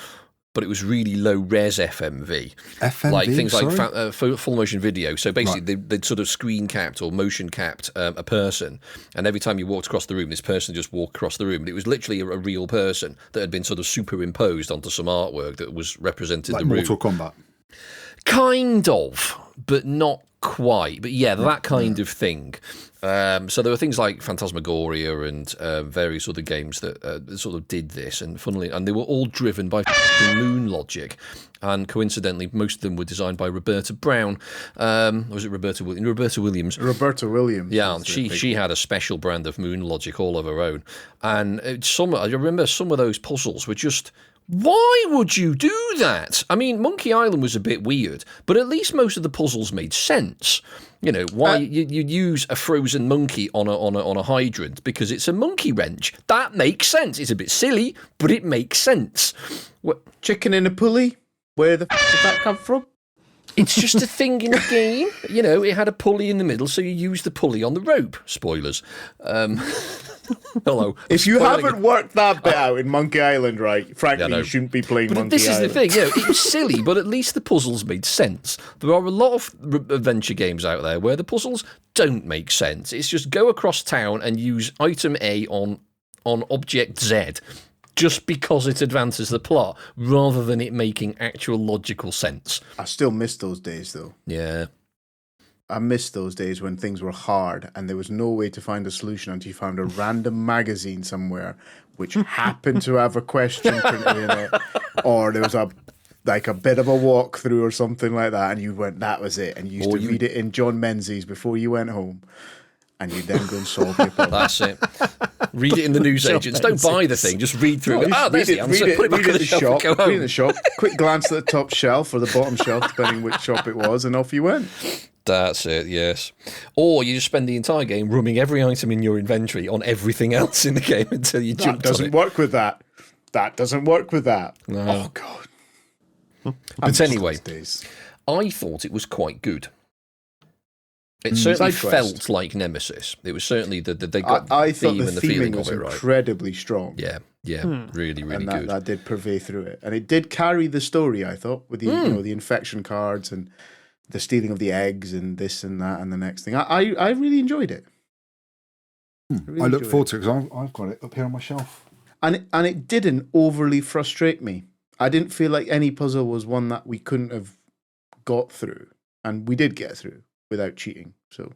But it was really low res FMV. FMV, like things sorry? like full motion video. So basically, they'd sort of screen capped or motion capped a person, and every time you walked across the room, this person just walked across the room. But it was literally a real person that had been sort of superimposed onto some artwork that was represented Like the room. Mortal Kombat. Kind of, but not quite. But yeah, that kind of thing. So there were things like Phantasmagoria and various other games that sort of did this, and they were all driven by moon logic. And coincidentally, most of them were designed by Roberta Brown. Or was it Roberta Williams? Roberta Williams. Roberta Williams. Yeah, and she had a special brand of moon logic all of her own. And I remember some of those puzzles were just... Why would you do that? I mean, Monkey Island was a bit weird, but at least most of the puzzles made sense. You know, why you use a frozen monkey on a hydrant because it's a monkey wrench. That makes sense. It's a bit silly, but it makes sense. Chicken in a pulley? Where the f did that come from? It's just a thing in the game. You know, it had a pulley in the middle, so you use the pulley on the rope. Spoilers. Hello. If you haven't worked that bit out in Monkey Island, right, frankly, you shouldn't be playing Monkey This Island. is the thing, it was silly, but at least the puzzles made sense. There are a lot of adventure games out there where the puzzles don't make sense. It's just go across town and use item A on object Z just because it advances the plot, rather than it making actual logical sense. I still miss those days, though. Yeah. I miss those days when things were hard and there was no way to find a solution until you found a random magazine somewhere which happened to have a question printed in it, or there was a bit of a walkthrough or something like that, and you went, that was it, and you used to read it in John Menzies before you went home, and you then go and solve your problem. That's it. Read it in the newsagents. Don't buy the thing. Just read through it. Read There's the answer. Put it back on the shelf and go read it in home. the shop. Quick glance at the top shelf or the bottom shelf, depending which shop it was, and off you went. That's it, yes. Or you just spend the entire game rumming every item in your inventory on everything else in the game until you jump on it. That doesn't work with that. That doesn't work with that. No. Oh, God. But anyway, I thought it was quite good. It certainly Sidequest. felt like Nemesis. It was certainly that they got I the thought theme the and the feeling theming was of it right. incredibly strong. Yeah, really, really And good. that did purvey through it. And it did carry the story, I thought, with the the infection cards and the stealing of the eggs and this and that and the next thing. I really enjoyed it. I look forward to it because I've got it up here on my shelf. And it didn't overly frustrate me. I didn't feel like any puzzle was one that we couldn't have got through. And we did get through without cheating. So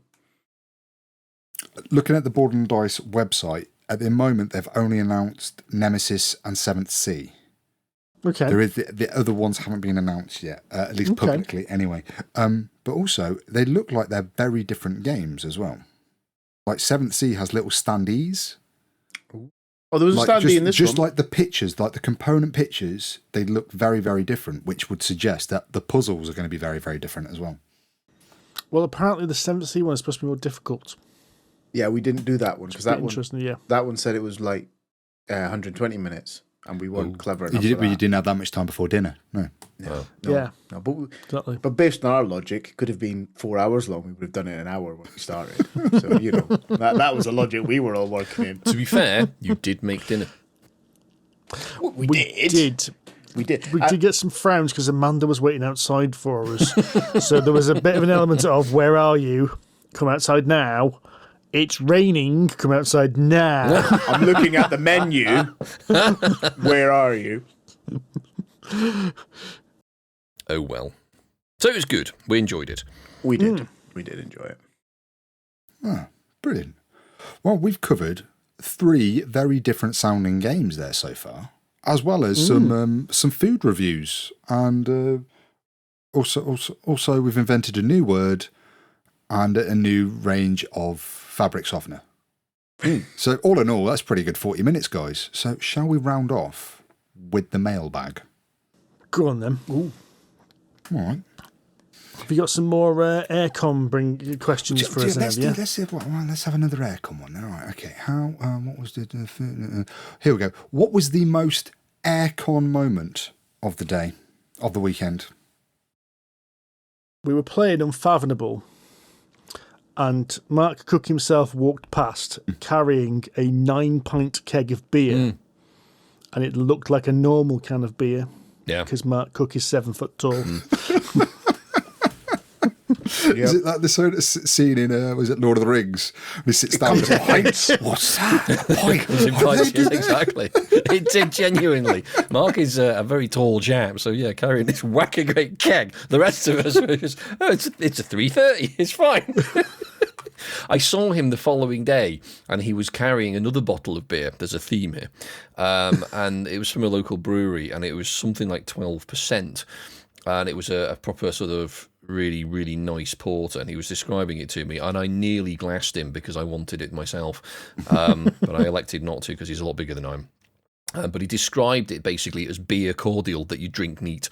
Looking at the Board and Dice website, at the moment they've only announced Nemesis and Seventh Sea. Okay. There is the other ones haven't been announced yet, at least publicly anyway. But also they look like they're very different games as well. Like Seventh Sea has little standees. Oh, there was a standee in this just one. like the pictures, like the component pictures, they look very, very different, which would suggest that the puzzles are going to be very, very different as well. Well, apparently the 7th Sea one is supposed to be more difficult. Yeah, we didn't do that one because Interesting, yeah. that one said it was like 120 minutes, and we weren't clever enough. You didn't have that much time before dinner, no. No, Yeah. no, but Exactly. but based on our logic, it could have been 4 hours long. We would have done it in an hour when we started. So that was the logic we were all working in. To be fair, you did make dinner. We did. We did. We did get some frowns because Amanda was waiting outside for us. So there was a bit of an element of, where are you? Come outside now. It's raining. Come outside now. I'm looking at the menu. Where are you? Oh well. So it was good. We enjoyed it. We did. We did enjoy it. Ah, brilliant. Well, we've covered 3 very different sounding games there so far, as well as some food reviews, and also we've invented a new word and a new range of fabric softener. So all in all, that's pretty good 40 minutes, guys. So shall we round off with the mailbag? Go on then. All right. Have you got some more Airecon questions for us? Let's Yeah. let's have another Airecon one. All right. Okay. What was the? Here we go. What was the most Airecon moment of the day, of the weekend? We were playing Unfathomable, and Mark Cook himself walked past carrying a 9-pint keg of beer, and it looked like a normal can of beer. Yeah. Because Mark Cook is 7 foot tall. Is it like the sort of scene in was it Lord of the Rings? He sits down and pints. What's that? Pint. Yes, exactly. It did genuinely. Mark is a very tall chap, so yeah, carrying this whacking great keg. The rest of us were just, it's a 330. It's fine. I saw him the following day, and he was carrying another bottle of beer. There's a theme here, and it was from a local brewery, and it was something like 12%, and it was a proper sort of really, really nice porter, and he was describing it to me, and I nearly glassed him because I wanted it myself, but I elected not to because he's a lot bigger than I am. But he described it basically as beer cordial that you drink neat.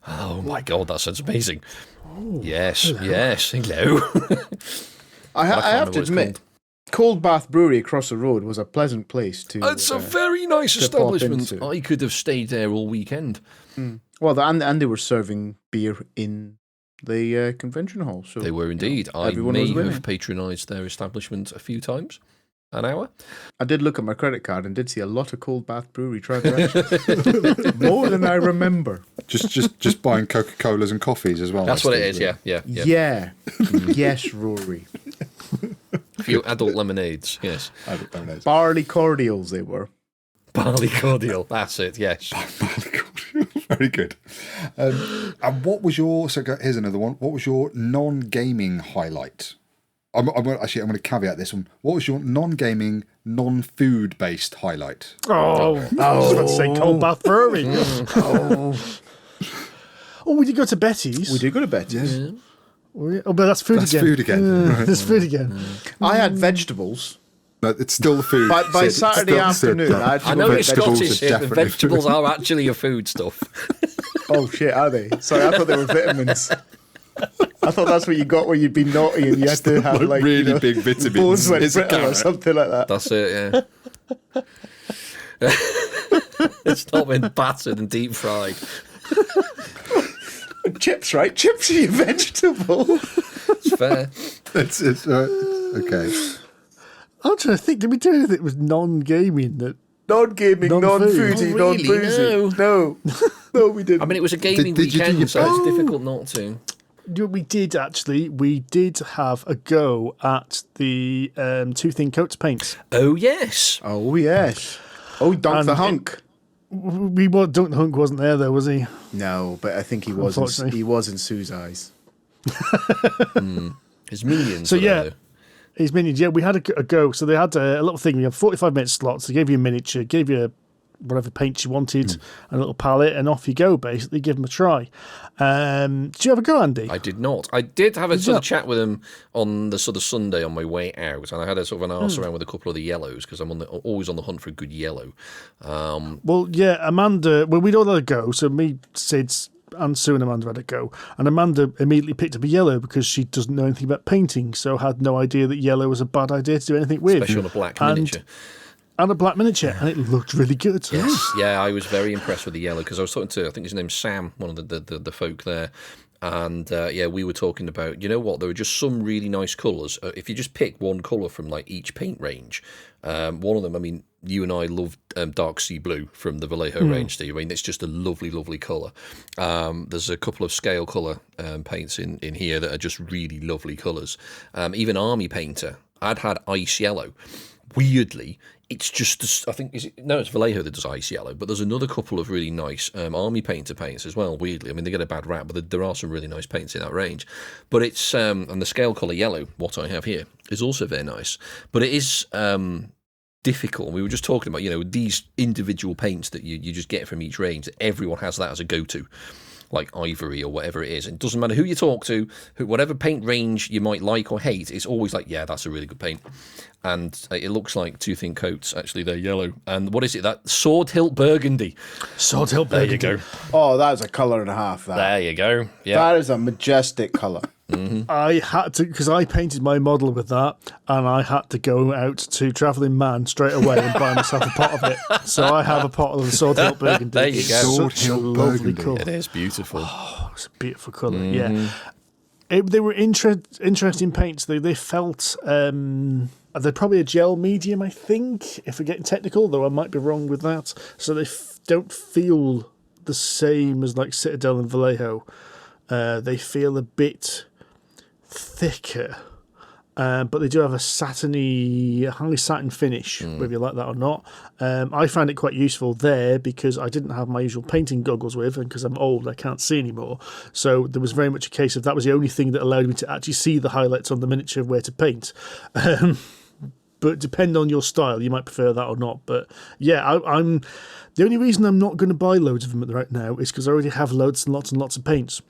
Oh my God, that sounds amazing. Oh, yes, hello. I have to admit, Cold Bath Brewery across the road was a pleasant place to. It's a very nice establishment. into. I could have stayed there all weekend. Well, and they were serving beer in the convention hall. So They were indeed. I everyone may was winning. have patronised their establishment a few times. An hour. I did look at my credit card and did see a lot of Cold Bath Brewery transactions. More than I remember. Just buying Coca-Colas and coffees as well. That's I what it is, suppose, yeah. Yeah. Yes, Rory. A few adult lemonades, yes. Barley cordials they were. Barley cordial, that's it, yes. Very good. And what was your? Here's another one. What was your non-gaming highlight? I'm going to caveat this one. What was your non-gaming, non-food based highlight? I was about to say Cold Bath Brewery. We did go to Betty's. We did go to Betty's. Yes. Oh, but that's food That's again. food again. Right. That's food again. I had vegetables. No, it's still the food. By Saturday afternoon, I had to I go know for you're vegetables. Scottish here, but definitely vegetables are actually your food stuff. Oh shit, are they? Sorry, I thought they were vitamins. I thought that's what you got when you'd be naughty and you had to have like really big vitamins. bones went It's a brittle or carrot. something like that. That's it, yeah. It's not been battered and deep fried. Chips, right? Chips are your vegetable. It's fair. It's okay. I'm trying to think, did we do anything that was non-gaming? That Non-gaming, Non-food. non-foodie, Oh, really? non-boozy. No, we didn't. I mean, it was a gaming Did you do weekend, your so best? it's difficult not to. we did actually. We did have a go at the two-thin coats paints. Oh, yes. Oh yes. Oh, Dunk And the Hunk. Dunk the Hunk wasn't there though, was he? No, but I think he was. Unfortunately. He was in Sue's eyes. His minions So, were there, yeah. though. His minions, yeah, we had a go. So they had a little thing. We had 45-minute slots. They gave you a miniature, gave you whatever paints you wanted, and a little palette, and off you go, basically. Give them a try. Did you have a go, Andy? I did not. I did have a sort of chat with him on the sort of Sunday on my way out, and I had a sort of an arse around with a couple of the yellows, because I'm always on the hunt for a good yellow. Well, yeah, Amanda, well, we'd all had a go, so me, Sid, and Sue and Amanda had a go. And Amanda immediately picked up a yellow because she doesn't know anything about painting, so had no idea that yellow was a bad idea to do anything with. Especially on a black miniature. And a black miniature, and it looked really good. Yes, yeah, I was very impressed with the yellow, because I was talking to, I think his name's Sam, one of the folk there, and yeah, we were talking about, you know what, there are just some really nice colours. If you just pick one colour from like each paint range, one of them, I mean, you and I love dark sea blue from the Vallejo range, Steve. I mean, it's just a lovely, lovely colour. There's a couple of scale colour paints in here that are just really lovely colours. Even Army Painter, I'd had ice yellow. Weirdly, it's just, I think, it's Vallejo that does ice yellow, but there's another couple of really nice Army Painter paints as well, weirdly. I mean, they get a bad rap, but there are some really nice paints in that range. But it's, and the scale colour yellow, what I have here, is also very nice. But it is difficult. We were just talking about, you know, these individual paints that you just get from each range. Everyone has that as a go-to, like ivory or whatever it is. It doesn't matter who you talk to, whatever paint range you might like or hate, it's always like, yeah, that's a really good paint. And it looks like two thin coats. Actually, they're yellow. And what is it? That Sword Hilt Burgundy. Sword Hilt Burgundy. There you go. Oh, that's a colour and a half. There you go. Yeah. That is a majestic colour. I had to, because I painted my model with that, and I had to go out to Travelling Man straight away and buy myself a pot of it. So I have a pot of the Sword Hilt Burgundy. There you go. Sword Such a Hilt lovely Burgundy. colour. It is beautiful. Oh, it's a beautiful colour, yeah. They were interesting paints. They felt, they're probably a gel medium, I think, if we're getting technical, though I might be wrong with that. So they don't feel the same as like Citadel and Vallejo. They feel a bit thicker, but they do have a satiny, highly satin finish, whether you like that or not. I find it quite useful there because I didn't have my usual painting goggles with, and because I'm old, I can't see anymore. So there was very much a case of that was the only thing that allowed me to actually see the highlights on the miniature of where to paint. But depend on your style, you might prefer that or not. But yeah, I'm the only reason I'm not going to buy loads of them right now is because I already have loads and lots of paints.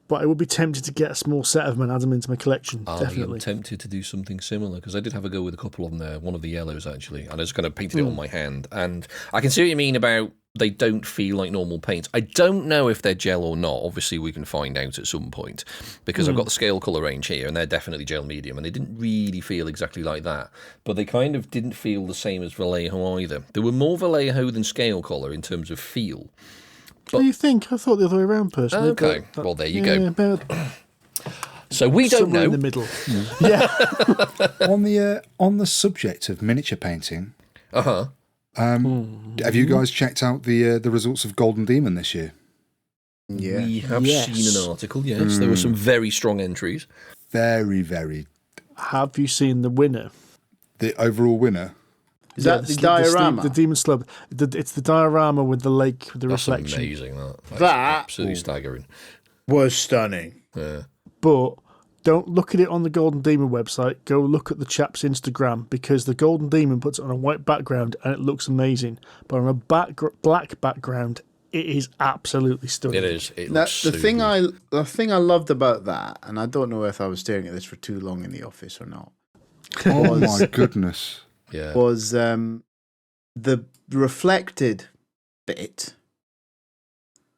But I would be tempted to get a small set of them and add them into my collection, definitely. I'm tempted to do something similar, because I did have a go with a couple of them there, one of the yellows actually, and I just kind of painted it on my hand. And I can see what you mean about they don't feel like normal paints. I don't know if they're gel or not. Obviously, we can find out at some point, because I've got the scale colour range here, and they're definitely gel medium, and they didn't really feel exactly like that. But they kind of didn't feel the same as Vallejo either. They were more Vallejo than scale colour in terms of feel. What do you think? I thought the other way around, personally. Okay, well, there you go. About So we don't somewhere know. in the middle. Yeah. On the subject of miniature painting, Uh-huh. have you guys checked out the results of Golden Demon this year? Yeah. We have Yes. seen an article, yes. There were some very strong entries. Very, very. Have you seen the winner? The overall winner. Is that the diorama? The Demon Slub. It's the diorama with the lake, with the That's reflection. amazing, that. That's That- absolutely staggering. was stunning. Yeah. But don't look at it on the Golden Demon website. Go look at the chap's Instagram, because the Golden Demon puts it on a white background and it looks amazing. But on a black background, it is absolutely stunning. It is. It Now, looks the so thing good. I loved about that, and I don't know if I was staring at this for too long in the office or not, Oh my goodness. Yeah. was the reflected bit.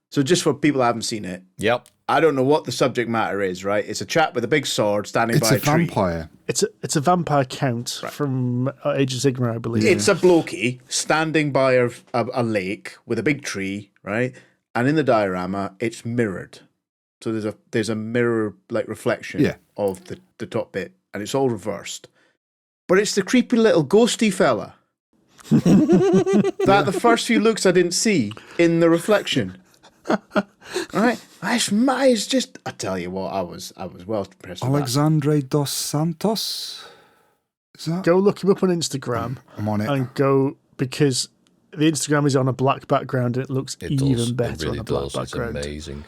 So just for people who haven't seen it, Yep. I don't know what the subject matter is, right? It's a chap with a big sword standing It's by a a tree. vampire. It's a vampire count from Age of Sigmar, I believe. It's a blokey standing by a lake with a big tree, right? And in the diorama, it's mirrored. So there's a mirror like reflection of the top bit, and it's all reversed. But it's the creepy little ghosty fella that the first few looks I didn't see in the reflection. Right? It's just, I tell you what, I was well impressed with that. Alexandre dos Santos? Is that? Go look him up on Instagram I'm on it. and go, because the Instagram is on a black background and it looks It even does. better It really on a black does. background. It's amazing.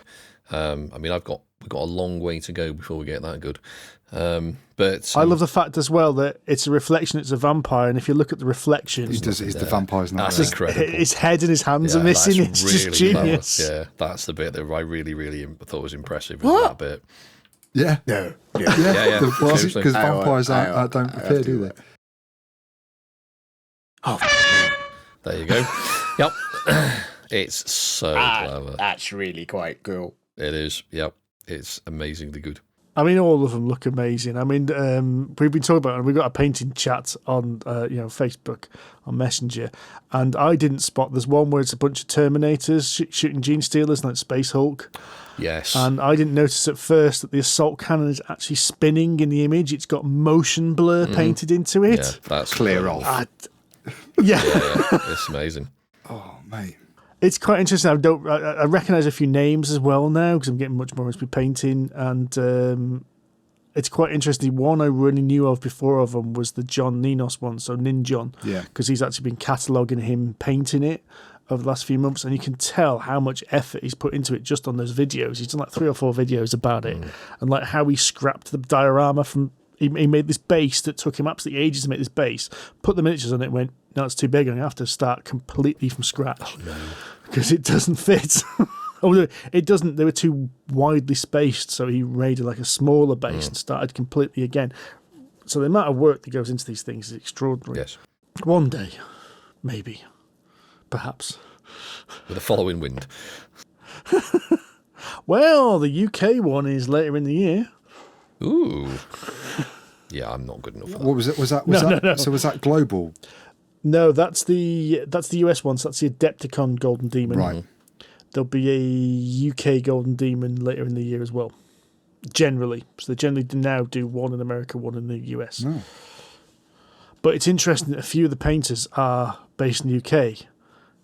I mean, we've got a long way to go before we get that good. But I love the fact as well that it's a reflection, it's a vampire, and if you look at the reflection, He's the vampire's not that's there. incredible. his head and his hands are missing. It's just genius. Clever. Yeah, that's the bit that I really, really thought was impressive. Was that bit? Yeah. No. Yeah. Because vampires don't appear, do they? Oh, There you go. Yep. It's so clever. that's really quite cool. It is. Yep. It's amazingly good. I mean, all of them look amazing. I mean, we've been talking about it, and we've got a painting chat on Facebook, on Messenger, and I didn't spot there's one where it's a bunch of Terminators shooting Gene Stealers like Space Hulk. Yes. And I didn't notice at first that the assault cannon is actually spinning in the image. It's got motion blur painted into it. Yeah, that's Clear incredible. off. Yeah. It's amazing. Oh, mate. It's quite interesting. I recognise a few names as well now because I'm getting much more into painting, and it's quite interesting. One I really knew of before of him was the John Ninos one, so Ninjon, because he's actually been cataloguing him painting it over the last few months, and you can tell how much effort he's put into it just on those videos. He's done like 3 or 4 videos about it, and like how he scrapped the diorama from. He made this base that took him absolutely ages to make this base, put the miniatures on it, and went, no, it's too big, I'm going to have to start completely from scratch. Because it doesn't fit. It doesn't, they were too widely spaced, so he raided like a smaller base and started completely again. So the amount of work that goes into these things is extraordinary. Yes. One day, maybe, perhaps. With a following wind. Well, the UK one is later in the year. Ooh. Yeah, I'm not good enough for that. What was it? No. So was that global? No, that's the US one, so that's the Adepticon Golden Demon. Right. There'll be a UK Golden Demon later in the year as well. Generally. So they generally now do one in America, one in the US. No. But it's interesting that a few of the painters are based in the UK,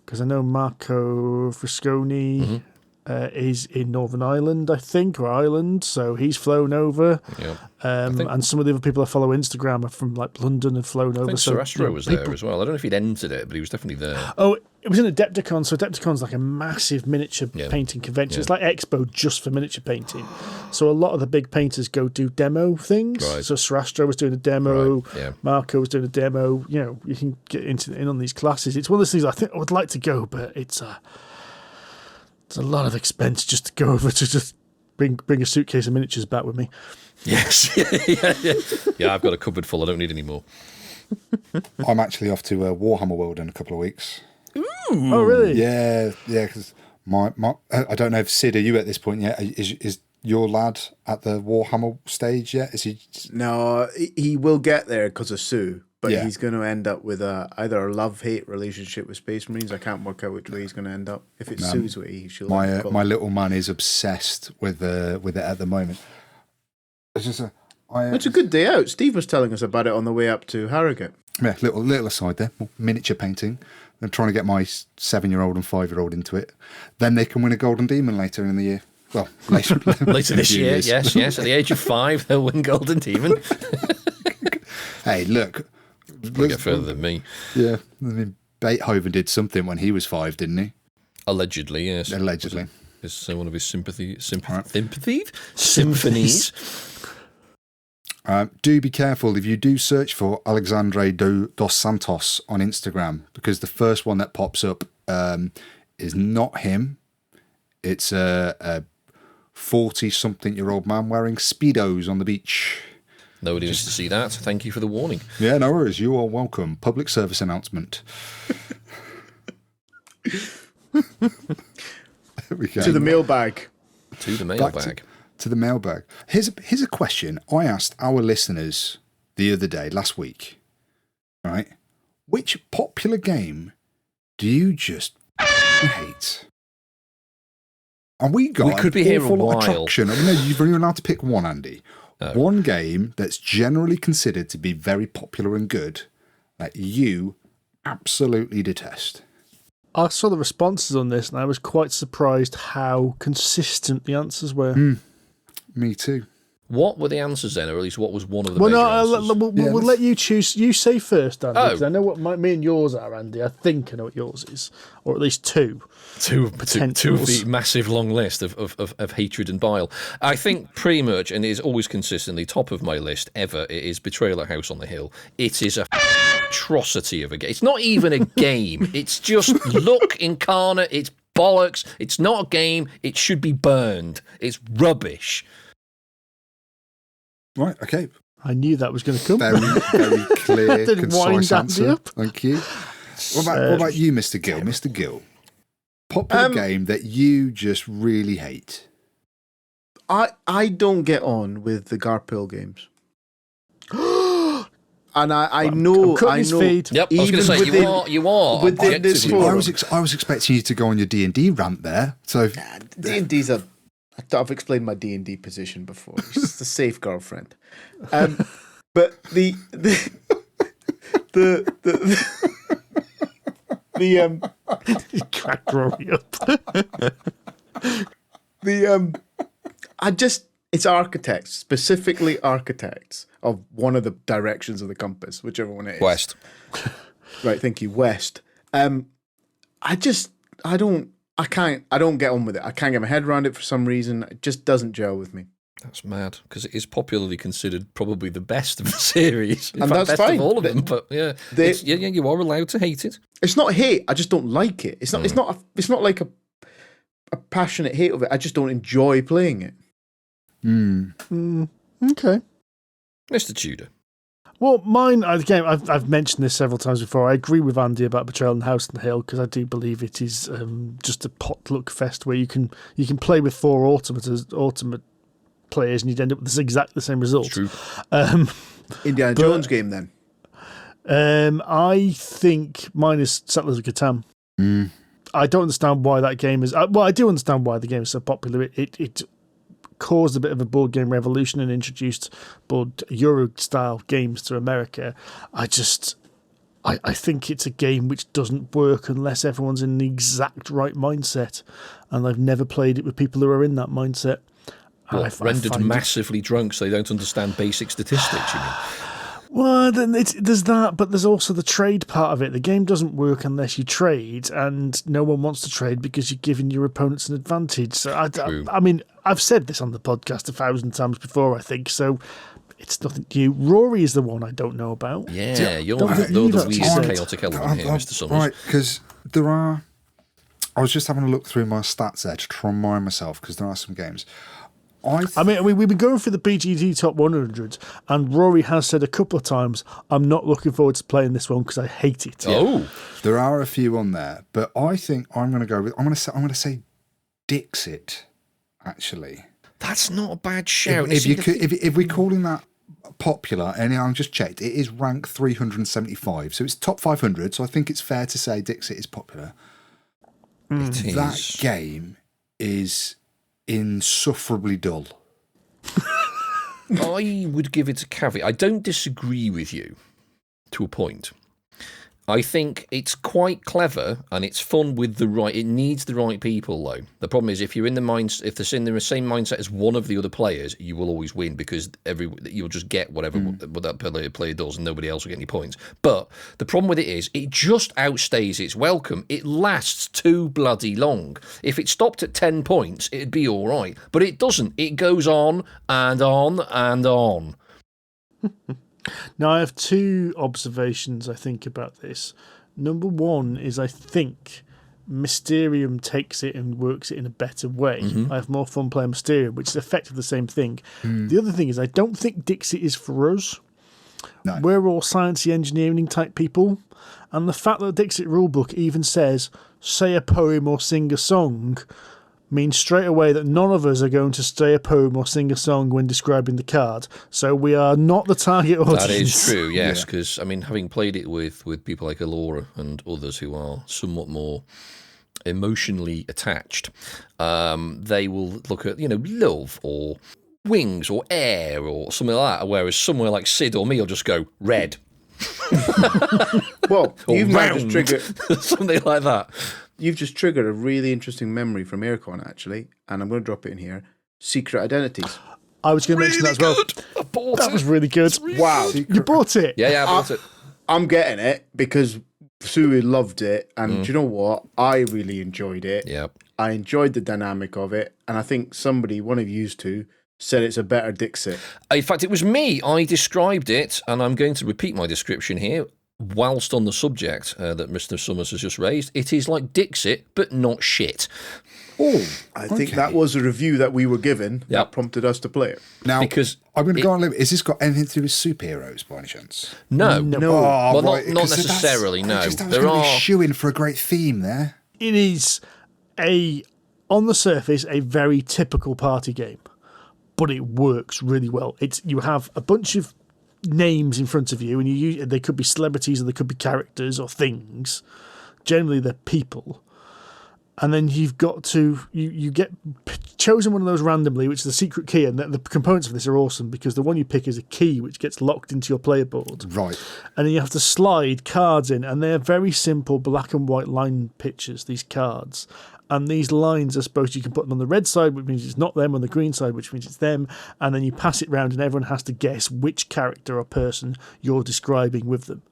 because I know Marco Fresconi is in Northern Ireland, I think, or Ireland, so he's flown over. Yeah. And some of the other people I follow Instagram are from like London and flown over. I think so Sarastro was there as well. I don't know if he'd entered it, but he was definitely there. Oh, it was in Adepticon. So Adepticon's like a massive miniature painting convention. Yeah. It's like Expo just for miniature painting. So a lot of the big painters go do demo things. Right. So Sarastro was doing a demo. Right, yeah. Marco was doing a demo. You know, you can get in on these classes. It's one of those things I think I would like to go, but it's a lot of expense just to go over to just bring a suitcase of miniatures back with me. Yes. Yeah, I've got a cupboard full. I don't need any more. I'm actually off to Warhammer World in a couple of weeks. Oh, really? Yeah, because my I don't know if Sid, are you at this point yet? Is your lad at the Warhammer stage yet? Is he? No, he will get there because of Sue, but Yeah. he's going to end up with either a love-hate relationship with Space Marines. I can't work out which way he's going to end up. If it's Sue's way, she'll My little man is obsessed with it at the moment. It's just It's a good day out. Steve was telling us about it on the way up to Harrogate. yeah, little aside there, miniature painting. I'm trying to get my 7-year-old and 5-year-old into it. Then they can win a Golden Demon later in the year. Well, later Later this year, yes. At the age of 5, they'll win Golden Demon. Hey, look. We'll get further than me. Yeah, I mean, Beethoven did something when he was 5, didn't he? Allegedly, yes. Allegedly. It's one of his symphonies. Do be careful if you do search for Alexandre dos Santos on Instagram, because the first one that pops up is not him. It's a 40-something-year-old man wearing Speedos on the beach. Nobody wants to see that. Thank you for the warning. Yeah, no worries. You are welcome. Public service announcement. There we go. To the mailbag. To the Back mailbag. to the mailbag. Here's a question I asked our listeners the other day, last week. Right? Which popular game do you just hate? And we could be here a while. attraction. I mean, no, you've only allowed to pick one, Andy. Oh. One game that's generally considered to be very popular and good that you absolutely detest. I saw the responses on this and I was quite surprised how consistent the answers were. Me too. What were the answers then, or at least what was one of the Well, major no, answers? we'll let you choose. You say first, Andy, Oh. because I know what me and yours are, Andy. I think I know what yours is, or at least two. Two of potentials. the massive long list of hatred and bile. I think pretty much, and it is always consistently top of my list ever, it is Betrayal at House on the Hill. It is a atrocity of a game. It's not even a game. It's just look incarnate. It's bollocks. It's not a game. It should be burned. It's rubbish. Right, okay. I knew that was going to come. Very clear, Didn't wind concise Andy answer. up. Thank you. What about you, Mr. Gill? Mr. Gill, popular game that you just really hate. I don't get on with the Garphill games. And I know, I'm cutting I his know. feed. Yep, I was going to say, you are. within this objectively forum. wrong. I was expecting you to go on your D&D rant there. So D&D's I've explained my D&D position before. It's a safe girlfriend. But the You cracked Rory up. It's architects, specifically architects of one of the directions of the compass, whichever one it is. West. Right, thank you, West. I don't get on with it. I can't get my head around it for some reason. It just doesn't gel with me. That's mad, because it is popularly considered probably the best of the series. In And fact, that's best fine. of all of them. But yeah, you are allowed to hate it. It's not hate. I just don't like it. It's not like a passionate hate of it. I just don't enjoy playing it. Okay. Mr. Tudor. Well, mine, again, I've mentioned this several times before. I agree with Andy about Betrayal and House on the Hill, because I do believe it is just a potluck fest where you can play with four ultimate players and you'd end up with exactly the same result. True. Indiana Jones game then. I think mine is Settlers of Catan. I don't understand why that game is... Well, I do understand why the game is so popular. It caused a bit of a board game revolution and introduced board Euro-style games to America. I think it's a game which doesn't work unless everyone's in the exact right mindset, and I've never played it with people who are in that mindset. Rendered massively drunk so they don't understand basic statistics, you mean? Well, then there's that, but there's also the trade part of it. The game doesn't work unless you trade, and no one wants to trade because you're giving your opponents an advantage. So I mean, I've said this on the podcast 1,000 times before, I think, so it's nothing new. Rory is the one I don't know about. Yeah, you're don't think you've the actually weird said. chaotic element here, Mr. Summers. Right, because there are... I was just having a look through my stats there to try and remind myself, because there are some games. I mean, we've been going through the BGD Top 100, and Rory has said a couple of times, I'm not looking forward to playing this one because I hate it. Oh. There are a few on there, but I think I'm going to go with... I'm going to say Dixit, actually. That's not a bad shout. If we're calling that popular, and I've just checked, it is ranked 375, so it's top 500, so I think it's fair to say Dixit is popular. It is. That game is insufferably dull. I would give it a caveat. I don't disagree with you to a point. I think it's quite clever and it's fun with the right... It needs the right people, though. The problem is if you're in the if they're in the same mindset as one of the other players, you will always win because you'll just get whatever what that player does and nobody else will get any points. But the problem with it is it just outstays its welcome. It lasts too bloody long. If it stopped at 10 points, it'd be all right. But it doesn't. It goes on and on and on. Now, I have two observations, I think, about this. Number one is I think Mysterium takes it and works it in a better way. I have more fun playing Mysterium, which is effectively the same thing. The other thing is I don't think Dixit is for us. No. We're all sciencey engineering type people. And the fact that the Dixit rulebook even says, say a poem or sing a song, means straight away that none of us are going to say a poem or sing a song when describing the card. So we are not the target audience. That is true, yes, because, I mean, having played it with people like Alora and others who are somewhat more emotionally attached, they will look at, love or wings or air or something like that, whereas somewhere like Sid or me will just go, red. Well, Or you've now just round. triggered... Something like that. You've just triggered a really interesting memory from Airecon, actually, and I'm going to drop it in here. Secret identities. I was going to mention that as well. Good. I bought That it. was really good. Wow. You bought it? Yeah, I bought it. I'm getting it because Sue loved it, and do you know what? I really enjoyed it. Yeah. I enjoyed the dynamic of it, and I think one of you two, said it's a better Dixit. In fact, it was me. I described it, and I'm going to repeat my description here. Whilst on the subject that Mr. Summers has just raised, it is like Dixit, but not shit. Oh, I think that was a review that we were given Yep. that prompted us to play it. now Because I'm going to go on a limit. Has this got anything to do with superheroes by any chance? No. Oh, Well, right, not 'cause necessarily, no. I was There going to be are- shooing for a great theme there. It is on the surface, a very typical party game, but it works really well. You have a bunch of names in front of you, and they could be celebrities, or they could be characters or things. Generally, they're people. And then you've got to you get chosen one of those randomly, which is the secret key, and the components of this are awesome because the one you pick is a key which gets locked into your player board. Right. And then you have to slide cards in, and they're very simple black and white line pictures, these cards. And these lines are supposed you can put them on the red side, which means it's not them, on the green side, which means it's them. And then you pass it round, and everyone has to guess which character or person you're describing with them.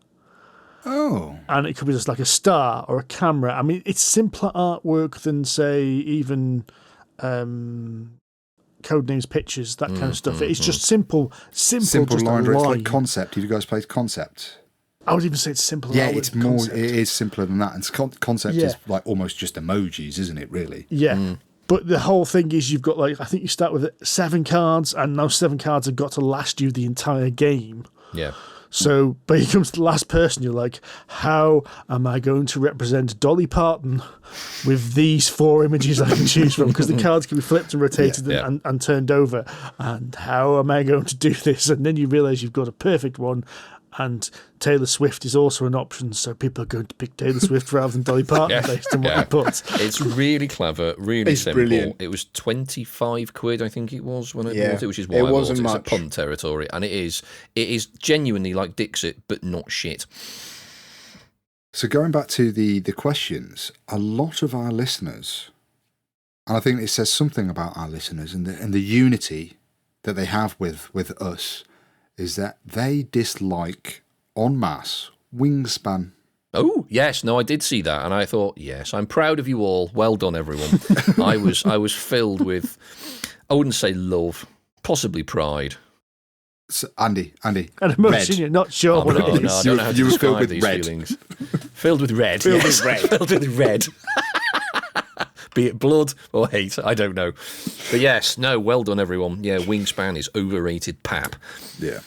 Oh. And it could be just like a star or a camera. I mean, it's simpler artwork than, say, even Codenames pictures, that kind of stuff. It's just simple Simple just line. a It's line. like Concept. Have you guys played Concept? I would even say it's simple. Yeah, artwork it's than more. Concept. It is simpler than that. And Concept Yeah. is like almost just emojis, isn't it? Really. Yeah. But the whole thing is you've got, like, I think you start with 7 cards, and those 7 cards have got to last you the entire game. Yeah. So, but you comes to the last person, you're like, how am I going to represent Dolly Parton with these 4 images I can choose from? Because the cards can be flipped and rotated Yeah. and turned over. And how am I going to do this? And then you realise you've got a perfect one. And Taylor Swift is also an option, so people are going to pick Taylor Swift rather than Dolly Parton based on what you put. It's really clever, really It's simple. brilliant. It was 25 quid, I think it was, when I Yeah. bought it, which is why It I bought wasn't it. It's a much. punt territory, and it is genuinely like Dixit, but not shit. So going back to the questions, a lot of our listeners, and I think it says something about our listeners and the unity that they have with us, is that they dislike en masse Wingspan. Oh, yes, no, I did see that, and I thought, yes, I'm proud of you all. Well done, everyone. I was filled with, I wouldn't say love, possibly pride. So, Andy, And emotion, red. you're not sure Oh, what no, it is. no, I don't know how to You were filled describe with these red. feelings. Filled with red. Filled with red. Be it blood or hate, I don't know. But yes, no, well done, everyone. Yeah, Wingspan is overrated pap. Yeah.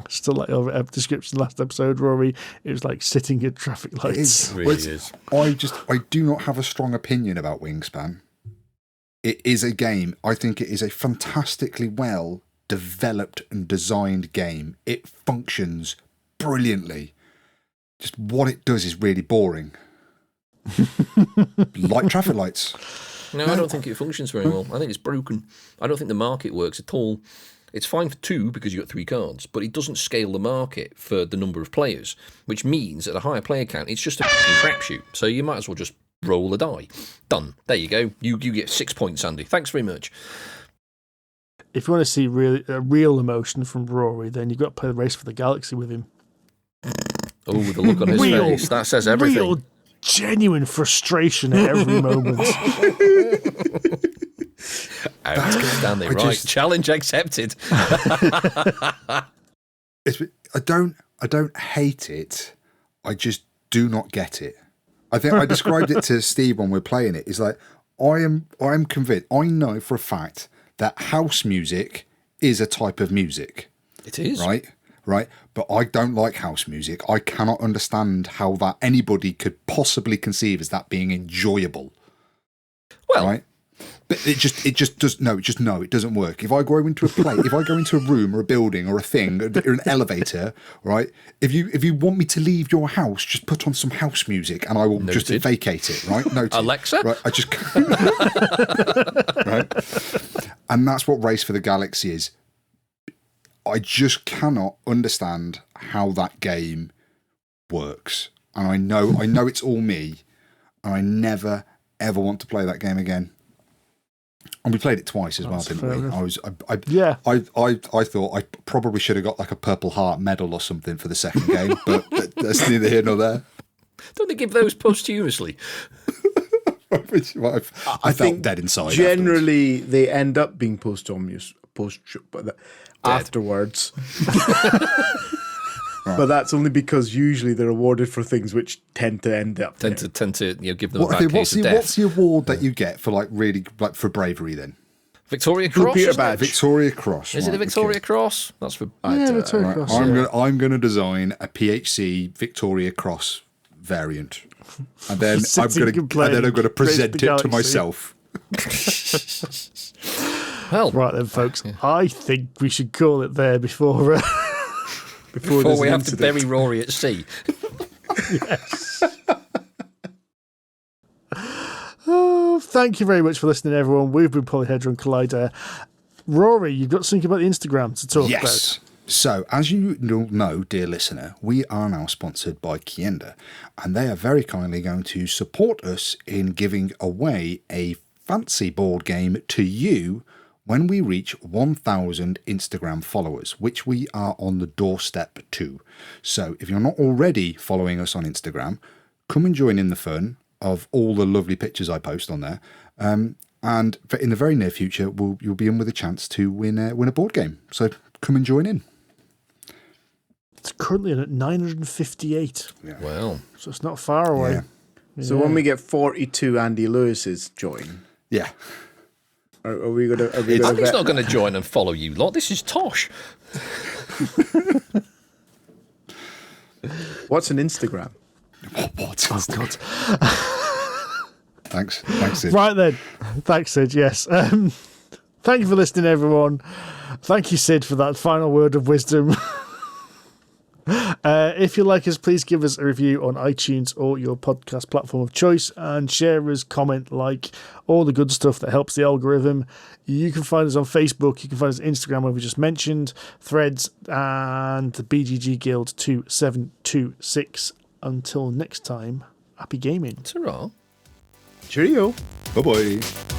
Still like your description last episode, Rory. It was like sitting at traffic lights. It really is. I do not have a strong opinion about Wingspan. It is a game. I think it is a fantastically well developed and designed game. It functions brilliantly. Just what it does is really boring. Like traffic lights. No, I don't think it functions very well. I think it's broken. I don't think the market works at all. It's fine for 2 because you've got 3 cards, but it doesn't scale the market for the number of players, which means at a higher player count, it's just a fucking crapshoot. So you might as well just roll a die. Done. There you go. You get 6 points, Andy. Thanks very much. If you want to see real emotion from Rory, then you've got to play the Race for the Galaxy with him. Oh, the look on his Real- face. That says everything. Real, genuine frustration at every moment. Outstanding. Right. Challenge accepted. I don't hate it. I just do not get it. I think I described it to Steve when we're playing it. It's like I am convinced. I know for a fact that house music is a type of music. It is. Right. But I don't like house music. I cannot understand how that anybody could possibly conceive as that being enjoyable. Well, right. But it doesn't work. If I go into a room or a building or a thing or an elevator, right? If you want me to leave your house, just put on some house music and I will just Noted. vacate it, right? Noted. Alexa? Right. I just right. And that's what Race for the Galaxy is. I just cannot understand how that game works. And I know it's all me, and I never ever want to play that game again. And we played it twice as well, That's didn't fair we? enough. I thought I probably should have got like a Purple Heart medal or something for the second game, but that's neither here nor there. Don't they give those posthumously? I felt dead inside. Generally, they end up being posthumous afterwards. But that's only because usually they're awarded for things which tend to end up Tend to give them a bad case of death. What's the award that you get for for bravery then? Victoria Cross. Peter badge. Victoria Cross. Is it a Victoria Cross? That's for. Victoria Cross. I'm going to design a PHC Victoria Cross variant, and then I'm going to present it to myself. Well, Right then, folks. I think we should call it there before before we have to bury Rory at sea. Yes. Oh, thank you very much for listening, everyone. We've been Polyhedron Collider. Rory, you've got something about the Instagram to talk about. So, as you know, dear listener, we are now sponsored by Kienda, and they are very kindly going to support us in giving away a fancy board game to you when we reach 1,000 Instagram followers, which we are on the doorstep to. So if you're not already following us on Instagram, come and join in the fun of all the lovely pictures I post on there. And in the very near future, you'll be in with a chance to win a board game. So come and join in. It's currently at 958. Yeah. Well, So it's not far away. Yeah. So when we get 42 Andy Lewis's join, Yeah. are we going to... Andy's not going to join and follow you lot. This is tosh. What's an Instagram? What? Oh, God. Thanks, Sid. Right then. Thanks, Sid. Yes. Thank you for listening, everyone. Thank you, Sid, for that final word of wisdom. If you like us, please give us a review on iTunes or your podcast platform of choice, and share us, comment, like, all the good stuff that helps the algorithm. You can find us on Facebook, you can find us on Instagram, where we just mentioned, Threads, and the BGG Guild 2726. Until next time, happy gaming. Ta-ra. Cheerio. Bye-bye.